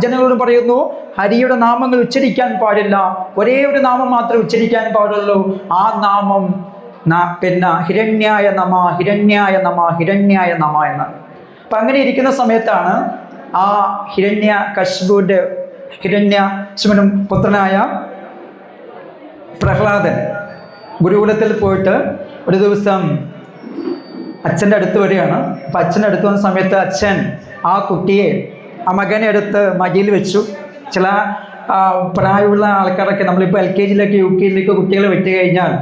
ജനങ്ങളോടും പറയുന്നു, ഹരിയുടെ നാമങ്ങൾ ഉച്ചരിക്കാൻ പാടില്ല, ഒരേ ഒരു നാമം മാത്രമേ ഉച്ചരിക്കാൻ പാടുള്ളൂ. ആ നാമം പിന്നെ ഹിരണ്യായ നമ, ഹിരണ്യായ നമ, ഹിരണ്യായ നമ എന്നാണ്. അപ്പം അങ്ങനെ ഇരിക്കുന്ന സമയത്താണ് ആ ഹിരണ്യകശിപുവിനും പുത്രനായ പ്രഹ്ലാദൻ ഗുരുകുലത്തിൽ പോയിട്ട് ഒരു ദിവസം അച്ഛൻ്റെ അടുത്ത് വരികയാണ്. അപ്പം അച്ഛൻ്റെ അടുത്ത് വന്ന സമയത്ത് അച്ഛൻ ആ കുട്ടിയെ, ആ മകനെ എടുത്ത് മടിയിൽ വെച്ചു. ചില പ്രായമുള്ള ആൾക്കാരൊക്കെ നമ്മളിപ്പോൾ LKG UKG കുട്ടികളെ വിട്ട് കഴിഞ്ഞാൽ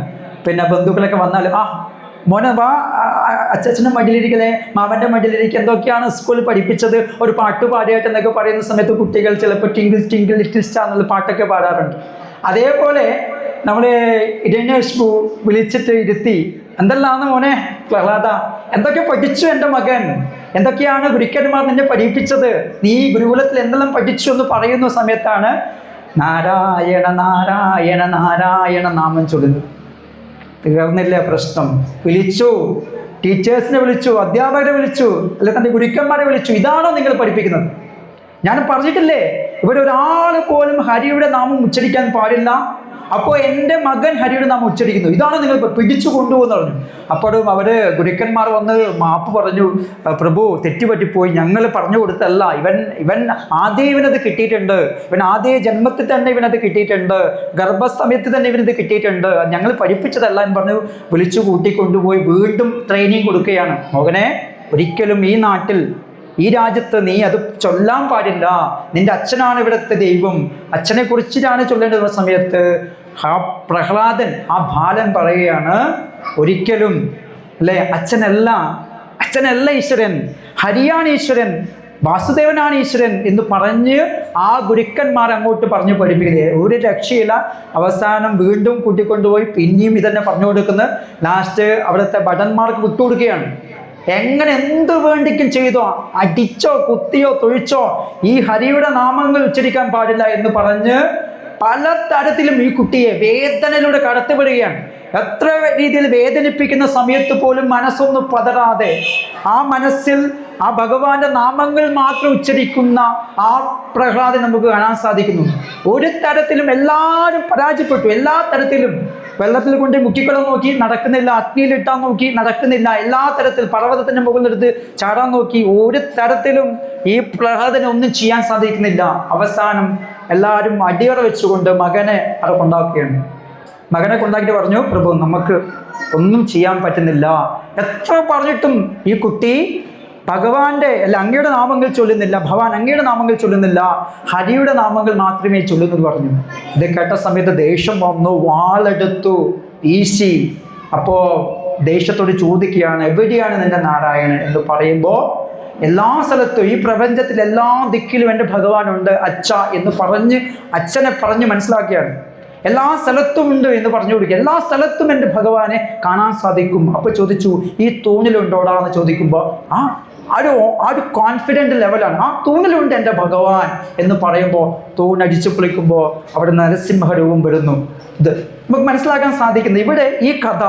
പിന്നെ ബന്ധുക്കളൊക്കെ വന്നാൽ മോനെ വാ അച്ഛൻ്റെ മടിയിലിരിക്കലേ, മാമൻ്റെ മടിയിലിരിക്കുക, എന്തൊക്കെയാണ് സ്കൂളിൽ പഠിപ്പിച്ചത്, ഒരു പാട്ട് പാടിയായിട്ട് എന്നൊക്കെ പറയുന്ന സമയത്ത് കുട്ടികൾ ചിലപ്പോൾ ടിങ്കിൾ ടിങ്കിൾ ലിറ്റിൽ സ്റ്റാർ എന്നുള്ള പാട്ടൊക്കെ പാടാറുണ്ട്. അതേപോലെ നമ്മൾ ഹിരണ്യകശിപു വിളിച്ചിട്ട് ഇരുത്തി, എന്തെല്ലാമാണ് മോനെ പ്രഹ്ലാദ, എന്തൊക്കെ പഠിച്ചു എൻ്റെ മകൻ, എന്തൊക്കെയാണ് ഗുരുക്കന്മാർ നിന്നെ പഠിപ്പിച്ചത്, നീ ഗുരുകുലത്തിൽ എന്തെല്ലാം പഠിച്ചു എന്ന് പറയുന്ന സമയത്താണ് നാരായണ നാരായണ നാരായണ നാമം ചൊല്ലുന്നത്. തീർന്നില്ല പ്രശ്നം. വിളിച്ചു, ടീച്ചേഴ്സിനെ വിളിച്ചു, അധ്യാപകരെ വിളിച്ചു, അല്ലെ തൻ്റെ ഗുരുക്കന്മാരെ വിളിച്ചു. ഇതാണോ നിങ്ങൾ പഠിപ്പിക്കുന്നത്? ഞാൻ പറഞ്ഞിട്ടില്ലേ ഇവരൊരാൾ പോലും ഹരിയുടെ നാമം ഉച്ചരിക്കാൻ പാടില്ല. അപ്പോൾ എൻ്റെ മകൻ ഹരിയുടെ നാമം ഉച്ചരിക്കുന്നു, ഇതാണ് നിങ്ങൾ പിടിച്ചു കൊണ്ടുപോകുന്നു പറഞ്ഞു. അപ്പോഴും അവർ ഗുരുക്കന്മാർ വന്ന് മാപ്പ് പറഞ്ഞു, പ്രഭു തെറ്റുപറ്റിപ്പോയി, ഞങ്ങൾ പറഞ്ഞു കൊടുത്തല്ല, ഇവൻ ആദ്യം ഇവനത് കിട്ടിയിട്ടുണ്ട്, ഇവൻ ആദ്യ ജന്മത്തിൽ തന്നെ ഇവനത് കിട്ടിയിട്ടുണ്ട്, ഗർഭസമയത്ത് തന്നെ ഇവനത് കിട്ടിയിട്ടുണ്ട്, ഞങ്ങൾ പഠിപ്പിച്ചതല്ല എന്ന് പറഞ്ഞു വിളിച്ചു കൂട്ടിക്കൊണ്ടുപോയി വീണ്ടും ട്രെയിനിങ് കൊടുക്കുകയാണ്. മകനെ, ഒരിക്കലും ഈ നാട്ടിൽ ഈ രാജ്യത്ത് നീ അത് ചൊല്ലാൻ പാടില്ല, നിന്റെ അച്ഛനാണ് ഇവിടുത്തെ ദൈവം, അച്ഛനെ കുറിച്ചിട്ടാണ് ചൊല്ലേണ്ട സമയത്ത് ആ പ്രഹ്ലാദൻ, ആ ബാലൻ പറയുകയാണ്, ഒരിക്കലും അല്ലേ അച്ഛനല്ല ഈശ്വരൻ, ഹരിയാണ് ഈശ്വരൻ, വാസുദേവനാണ് ഈശ്വരൻ എന്ന് പറഞ്ഞ് ആ ഗുരുക്കന്മാർ അങ്ങോട്ട് പറഞ്ഞു പഠിപ്പിക്കുന്നത്. ഒരു രക്ഷയില്ല. അവസാനം വീണ്ടും കൂട്ടിക്കൊണ്ടുപോയി പിന്നെയും ഇതന്നെ പറഞ്ഞു കൊടുക്കുന്നത്. ലാസ്റ്റ് അവിടുത്തെ ഭടന്മാർക്ക് വിട്ടുകൊടുക്കുകയാണ്. എങ്ങനെ എന്ത് വേണ്ടിക്കും ചെയ്തോ, അടിച്ചോ കുത്തിയോ തൊഴിച്ചോ, ഈ ഹരിയുടെ നാമങ്ങൾ ഉച്ചരിക്കാൻ പാടില്ല എന്ന് പറഞ്ഞ് പല തരത്തിലും ഈ കുട്ടിയെ വേദനയിലൂടെ കടത്തിവിടുകയാണ്. എത്ര രീതിയിൽ വേദനിപ്പിക്കുന്ന സമയത്ത് പോലും മനസ്സൊന്നും പതറാതെ ആ മനസ്സിൽ ആ ഭഗവാന്റെ നാമങ്ങൾ മാത്രം ഉച്ചരിക്കുന്ന ആ പ്രഹ്ലാദൻ നമുക്ക് കാണാൻ സാധിക്കുന്നു. ഒരു തരത്തിലും എല്ലാവരും പരാജയപ്പെട്ടു, എല്ലാ തരത്തിലും വെള്ളത്തിൽ കൊണ്ട് മുക്കിക്കൊള്ളാൻ നോക്കി, നടക്കുന്നില്ല. അഗ്നിയിലിട്ടാൻ നോക്കി, നടക്കുന്നില്ല. എല്ലാ തരത്തിൽ പർവ്വതത്തിൻ്റെ മുകളിലെടുത്ത് ചാടാൻ നോക്കി, ഒരു തരത്തിലും ഈ പ്രഹ്ലാദനെ ഒന്നും ചെയ്യാൻ സാധിക്കുന്നില്ല. അവസാനം എല്ലാവരും അടിയറ വെച്ചുകൊണ്ട് മകനെ അവിടെ കൊണ്ടാക്കുകയാണ്. മകനെ കൊണ്ടാക്കിയിട്ട് പറഞ്ഞു, പ്രഭു നമുക്ക് ഒന്നും ചെയ്യാൻ പറ്റുന്നില്ല. എത്ര പറഞ്ഞിട്ടും ഈ കുട്ടി ഭഗവാന്റെ അങ്ങയുടെ നാമങ്ങൾ ചൊല്ലുന്നില്ല, ഭഗവാൻ അങ്ങയുടെ നാമങ്ങൾ ചൊല്ലുന്നില്ല, ഹരിയുടെ നാമങ്ങൾ മാത്രമേ ചൊല്ലുന്നത് പറഞ്ഞു. ഇത് കേട്ട സമയത്ത് ദേഷ്യം വന്നു, വാളെടുത്തു വീശി. അപ്പോൾ ദേഷ്യത്തോട് ചോദിക്കുകയാണ്, എവിടെയാണ് നിന്റെ നാരായണൻ എന്ന് പറയുമ്പോൾ, എല്ലാ സ്ഥലത്തും ഈ പ്രപഞ്ചത്തിൽ എല്ലാ ദിക്കിലും എൻ്റെ ഭഗവാനുണ്ട് അച്ഛ എന്ന് പറഞ്ഞ് അച്ഛനെ പറഞ്ഞ് മനസ്സിലാക്കിയാണ്. എല്ലാ സ്ഥലത്തും ഉണ്ട് എന്ന് പറഞ്ഞു കൊടുക്കുക. എല്ലാ സ്ഥലത്തും എൻ്റെ ഭഗവാനെ കാണാൻ സാധിക്കും. അപ്പോൾ ചോദിച്ചു, ഈ തൂണിലുണ്ടോടാ എന്ന് ചോദിക്കുമ്പോൾ ആ ഒരു കോൺഫിഡൻ്റ് ലെവലാണ്. ആ തൂണിലുണ്ട് എൻ്റെ ഭഗവാൻ എന്ന് പറയുമ്പോൾ തൂണടിച്ചു പൊളിക്കുമ്പോൾ അവിടെ നരസിംഹരൂപം വരുന്നു. ഇത് നമുക്ക് മനസ്സിലാക്കാൻ സാധിക്കുന്നത്. ഇവിടെ ഈ കഥ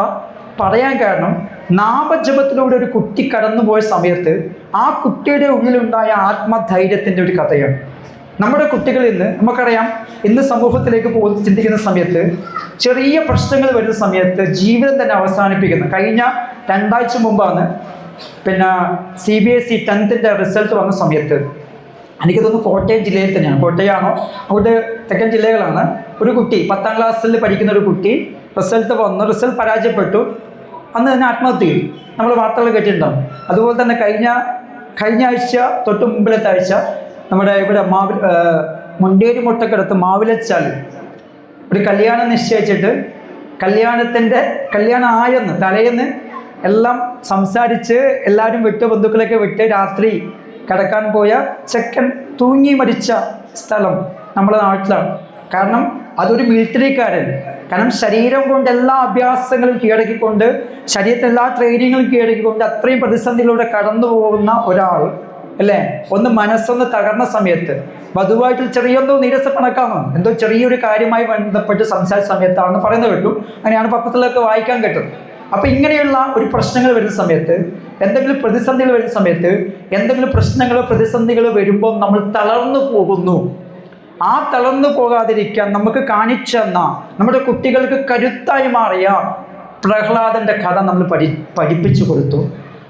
പറയാൻ കാരണം, നാമജപത്തിലൂടെ ഒരു കുട്ടി കടന്നുപോയ സമയത്ത് ആ കുട്ടിയുടെ ഉള്ളിലുണ്ടായ ആത്മധൈര്യത്തിൻ്റെ ഒരു കഥയാണ്. നമ്മുടെ കുട്ടികൾ നമുക്കറിയാം, ഇന്ന് സമൂഹത്തിലേക്ക് പോകുന്ന ചിന്തിക്കുന്ന സമയത്ത്, ചെറിയ പ്രശ്നങ്ങൾ വരുന്ന സമയത്ത് ജീവിതം തന്നെ അവസാനിപ്പിക്കുന്നു. കഴിഞ്ഞ 2 ആഴ്ച മുമ്പാണ് CBSE 10th റിസൾട്ട് വന്ന സമയത്ത്, എനിക്ക് തോന്നുന്നു കോട്ടയം ജില്ലയിൽ തന്നെയാണ്, കോട്ടയമാണോ അവിടെ തെക്കൻ ജില്ലകളാണ്. ഒരു കുട്ടി 10ാം ക്ലാസ്സിൽ പഠിക്കുന്ന ഒരു കുട്ടി റിസൾട്ട് വന്നു, റിസൾട്ട് പരാജയപ്പെട്ടു. അന്ന് തന്നെ ആത്മഹത്യ ചെയ്തു. നമ്മൾ വാർത്തകൾ കേട്ടിട്ടുണ്ടാവും. അതുപോലെ തന്നെ കഴിഞ്ഞ ആഴ്ച തൊട്ട് മുമ്പിലത്തെ ആഴ്ച നമ്മുടെ ഇവിടെ മുണ്ടേരി മുട്ടക്കടുത്ത് മാവിലച്ചാൽ ഒരു കല്യാണം നിശ്ചയിച്ചിട്ട് കല്യാണം ആയെന്ന് തലേന്ന് എല്ലാം സംസാരിച്ച് എല്ലാവരും വിട്ട്, ബന്ധുക്കളൊക്കെ വിട്ട്, രാത്രി കിടക്കാൻ പോയ ചെക്കൻ തൂങ്ങി മരിച്ച സ്ഥലം നമ്മുടെ നാട്ടിലാണ്. കാരണം അതൊരു മിലിറ്ററിക്കാരൻ. കാരണം ശരീരം കൊണ്ട് എല്ലാ അഭ്യാസങ്ങളും കീഴടക്കിക്കൊണ്ട്, ശരീരത്തിൽ എല്ലാ ട്രെയിനിങ്ങും കീഴടക്കിക്കൊണ്ട് അത്രയും പ്രതിസന്ധിയിലൂടെ കടന്നു പോകുന്ന ഒരാൾ അല്ലേ, ഒന്ന് മനസ്സൊന്ന് തകർന്ന സമയത്ത് വധുവായിട്ട് ചെറിയൊന്നോ നീരസപ്പണക്കാമോ എന്തോ ചെറിയൊരു കാര്യമായി ബന്ധപ്പെട്ട് സംസാരിച്ച സമയത്താണെന്ന് പറയുന്നത് കേട്ടു. അങ്ങനെയാണ് പത്രത്തിലൊക്കെ വായിക്കാൻ കേട്ടത്. അപ്പം ഇങ്ങനെയുള്ള ഒരു പ്രശ്നങ്ങൾ വരുന്ന സമയത്ത്, എന്തെങ്കിലും പ്രതിസന്ധികൾ വരുന്ന സമയത്ത്, എന്തെങ്കിലും പ്രശ്നങ്ങളോ പ്രതിസന്ധികളോ വരുമ്പോൾ നമ്മൾ തളർന്നു പോകുന്നു. ആ തളർന്നു പോകാതിരിക്കാൻ നമുക്ക് കാണിച്ചെന്ന, നമ്മുടെ കുട്ടികൾക്ക് കരുത്തായി മാറിയ പ്രഹ്ലാദൻ്റെ കഥ നമ്മൾ പഠിപ്പിച്ചു കൊടുത്തു,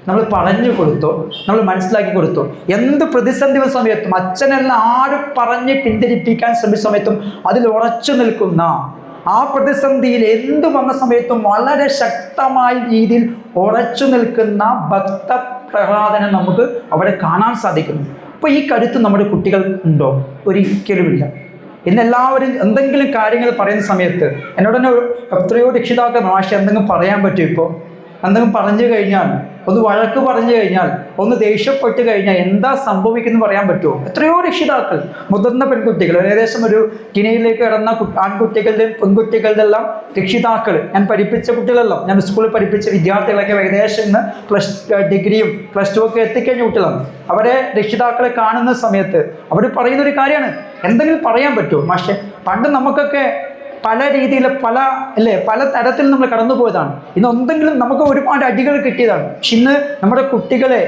നമ്മൾ പറഞ്ഞു കൊടുത്തു, നമ്മൾ മനസ്സിലാക്കി കൊടുത്തു. എന്ത് പ്രതിസന്ധി സമയത്തും അച്ഛനെല്ലാം ആരും പറഞ്ഞ് പിന്തിരിപ്പിക്കാൻ ശ്രമിച്ച സമയത്തും അതിൽ ഉറച്ചു നിൽക്കുന്ന, ആ പ്രതിസന്ധിയിൽ എന്ത് വന്ന സമയത്തും വളരെ ശക്തമായ രീതിയിൽ ഉറച്ചു നിൽക്കുന്ന ഭക്ത പ്രഹ്ലാദനെ നമുക്ക് അവിടെ കാണാൻ സാധിക്കുന്നു. അപ്പോൾ ഈ കരുത്ത് നമ്മുടെ കുട്ടികൾ ഉണ്ടോ? ഒരിക്കലുമില്ല. ഇന്നെല്ലാവരും എന്തെങ്കിലും കാര്യങ്ങൾ പറയുന്ന സമയത്ത് എന്നോട് തന്നെ എത്രയോ രക്ഷിതാക്കൾ മാഷെ എന്തെങ്കിലും പറയാൻ പറ്റും, ഇപ്പോൾ എന്തെങ്കിലും പറഞ്ഞു കഴിഞ്ഞാൽ, ഒന്ന് വഴക്ക് പറഞ്ഞു കഴിഞ്ഞാൽ, ഒന്ന് ദേഷ്യപ്പെട്ട് കഴിഞ്ഞാൽ എന്താ സംഭവിക്കുന്നു പറയാൻ പറ്റുമോ? എത്രയോ രക്ഷിതാക്കൾ, മുതിർന്ന പെൺകുട്ടികൾ, ഏകദേശം ഒരു കിനയിലേക്ക് കിടന്ന ആൺകുട്ടികളുടെയും പെൺകുട്ടികളുടെ എല്ലാം രക്ഷിതാക്കൾ, ഞാൻ പഠിപ്പിച്ച കുട്ടികളെല്ലാം, ഞാൻ സ്കൂളിൽ പഠിപ്പിച്ച വിദ്യാർത്ഥികളൊക്കെ ഏകദേശം ഇന്ന് ഡിഗ്രിയും +2 ഒക്കെ എത്തിക്കഴിഞ്ഞ കുട്ടികളാണ്. അവരെ രക്ഷിതാക്കളെ കാണുന്ന സമയത്ത് അവർ പറയുന്നൊരു കാര്യമാണ്, എന്തെങ്കിലും പറയാൻ പറ്റുമോ മാഷെ? പണ്ട് നമുക്കൊക്കെ പല രീതിയിൽ പല തരത്തിൽ നമ്മൾ കടന്നു പോയതാണ്. ഇന്ന് എന്തെങ്കിലും നമുക്ക് ഒരുപാട് അടികൾ കിട്ടിയതാണ്. പക്ഷെ ഇന്ന് നമ്മുടെ കുട്ടികളെ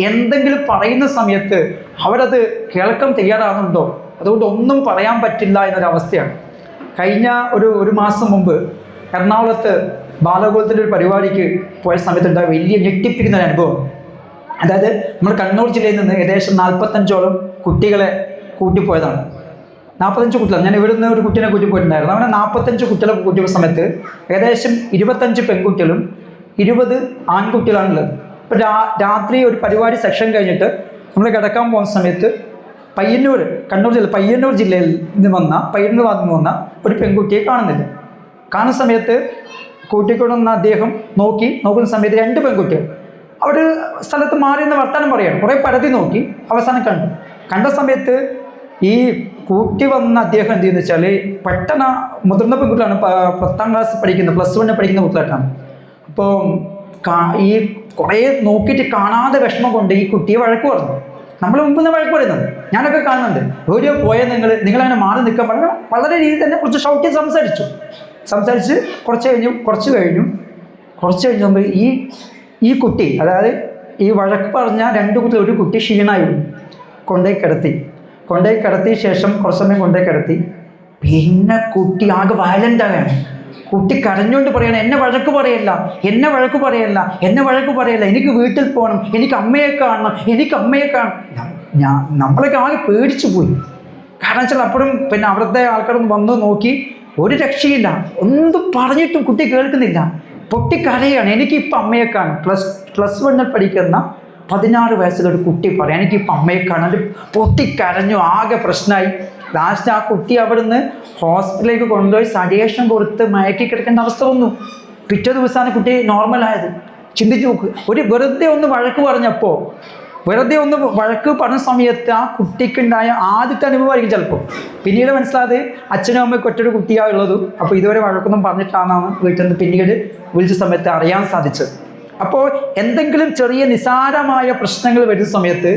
എന്തെങ്കിലും പറയുന്ന സമയത്ത് അവരത് കേൾക്കാൻ തയ്യാറാകുന്നുണ്ടോ? അതുകൊണ്ട് ഒന്നും പറയാൻ പറ്റില്ല എന്നൊരവസ്ഥയാണ്. കഴിഞ്ഞ ഒരു മാസം മുമ്പ് എറണാകുളത്ത് ബാലഗോകുലത്തിൻ്റെ ഒരു പരിപാടിക്ക് പോയ സമയത്തുണ്ടായ വലിയ ഞെട്ടിപ്പിക്കുന്ന ഒരു അനുഭവം. അതായത് നമ്മൾ കണ്ണൂർ ജില്ലയിൽ നിന്ന് ഏകദേശം 45ഓളം കുട്ടികളെ കൂട്ടിപ്പോയതാണ്. 45 കുട്ടികൾ. ഞാൻ ഇവിടുന്ന് ഒരു കുട്ടീനെ കൂട്ടി പോയിട്ടുണ്ടായിരുന്നു. അങ്ങനെ 45 കുട്ടികളെ കൂട്ടിയ സമയത്ത് ഏകദേശം 25 പെൺകുട്ടികളും 20 ആൺകുട്ടികളാണുള്ളത്. ഇപ്പോൾ രാത്രി ഒരു പരിപാടി സെക്ഷൻ കഴിഞ്ഞിട്ട് നമ്മൾ കിടക്കാൻ പോകുന്ന സമയത്ത് പയ്യന്നൂർ ജില്ലയിൽ നിന്ന് വന്ന ഒരു പെൺകുട്ടിയെ കാണുന്ന സമയത്ത് കൂട്ടിക്കൊണ്ടുവന്ന അദ്ദേഹം നോക്കുന്ന സമയത്ത് 2 പെൺകുട്ടികൾ അവിടെ സ്ഥലത്ത് മാറി നിന്ന് വർത്താനം പറയുകയാണ്. കുറേ പരതി നോക്കി, അവസാനം കണ്ട സമയത്ത് ഈ കൂട്ടി വന്ന അദ്ദേഹം എന്ത് ചെയ്യുന്ന വെച്ചാൽ, പെട്ടെന്ന് മുതിർന്ന പെൺകുട്ടികളാണ്, 10ാം ക്ലാസ് പഠിക്കുന്ന, +1 പഠിക്കുന്ന കുട്ടികളായിട്ടാണ്. അപ്പോൾ ഈ കുറേ നോക്കിയിട്ട് കാണാതെ വിഷമം കൊണ്ട് ഈ കുട്ടിയെ വഴക്ക് പറഞ്ഞു. നമ്മൾ മുമ്പ് നിന്ന് വഴക്ക് പറയുന്നത് ഞാനൊക്കെ കാണുന്നുണ്ട്. എവിടെയോ പോയ നിങ്ങളങ്ങനെ മാറി നിൽക്കാൻ പറഞ്ഞാൽ വളരെ രീതിയിൽ തന്നെ കുറച്ച് ഷൗട്ടി സംസാരിച്ച് കുറച്ച് കഴിഞ്ഞുമ്പോൾ ഈ കുട്ടി, അതായത് ഈ വഴക്ക് പറഞ്ഞ 2 കുട്ടികൾ, ഒരു കുട്ടി ക്ഷീണായി കൊണ്ടുപോയി കിടത്തിയ ശേഷം കുറച്ച് സമയം കൊണ്ടുപോയി കിടത്തി. പിന്നെ കുട്ടി ആകെ വയലൻ്റ് ആവുകയാണ്. കുട്ടി കരഞ്ഞുകൊണ്ട് പറയണം, എന്നെ വഴക്ക് പറയല്ല, എന്നെ വഴക്ക് പറയല്ല, എന്നെ വഴക്ക് പറയല്ല, എനിക്ക് വീട്ടിൽ പോകണം, എനിക്ക് അമ്മയെ കാണണം, എനിക്ക് അമ്മയെ കാണണം. നമ്മളൊക്കെ ആകെ പേടിച്ചു പോയി. കാരണം വെച്ചാൽ അപ്പോഴും പിന്നെ അവിടുത്തെ ആൾക്കാരും വന്ന് നോക്കി, ഒരു രക്ഷയില്ല, എന്ത് പറഞ്ഞിട്ടും കുട്ടി കേൾക്കുന്നില്ല, പൊട്ടിക്കരയാണ്. എനിക്കിപ്പോൾ അമ്മയെ കാണും. പ്ലസ് 1 പഠിക്കുന്ന 16 വയസ്സുള്ള കുട്ടി പറയാം, എനിക്കിപ്പോൾ അമ്മയെ കാണാൻ. പൊട്ടിക്കരഞ്ഞു, ആകെ പ്രശ്നമായി. ലാസ്റ്റ് ആ കുട്ടി അവിടുന്ന് ഹോസ്പിറ്റലിലേക്ക് കൊണ്ടുപോയി സജേഷൻ കൊടുത്ത് മയക്കി കിടക്കേണ്ട അവസ്ഥ വന്നു. പിറ്റേ ദിവസമാണ് കുട്ടി നോർമലായത്. ചിന്തിച്ചു നോക്ക്, ഒരു വെറുതെ ഒന്ന് വഴക്ക് പറഞ്ഞപ്പോൾ, വെറുതെ ഒന്ന് വഴക്ക് പറഞ്ഞ സമയത്ത് ആ കുട്ടിക്കുണ്ടായ ആദ്യത്തെ അനുഭവമായിരിക്കും ചിലപ്പോൾ. പിന്നീട് മനസ്സിലായത് അച്ഛനും അമ്മയ്ക്ക് ഒറ്റൊരു കുട്ടിയാണ് ഉള്ളതും, അപ്പോൾ ഇതുവരെ വഴക്കൊന്നും പറഞ്ഞിട്ടാണെന്നാണ് വീട്ടിൽ നിന്ന് പിന്നീട് വിളിച്ച സമയത്ത് അറിയാൻ സാധിച്ചത്. അപ്പോൾ എന്തെങ്കിലും ചെറിയ നിസാരമായ പ്രശ്നങ്ങൾ വരുന്ന സമയത്ത്,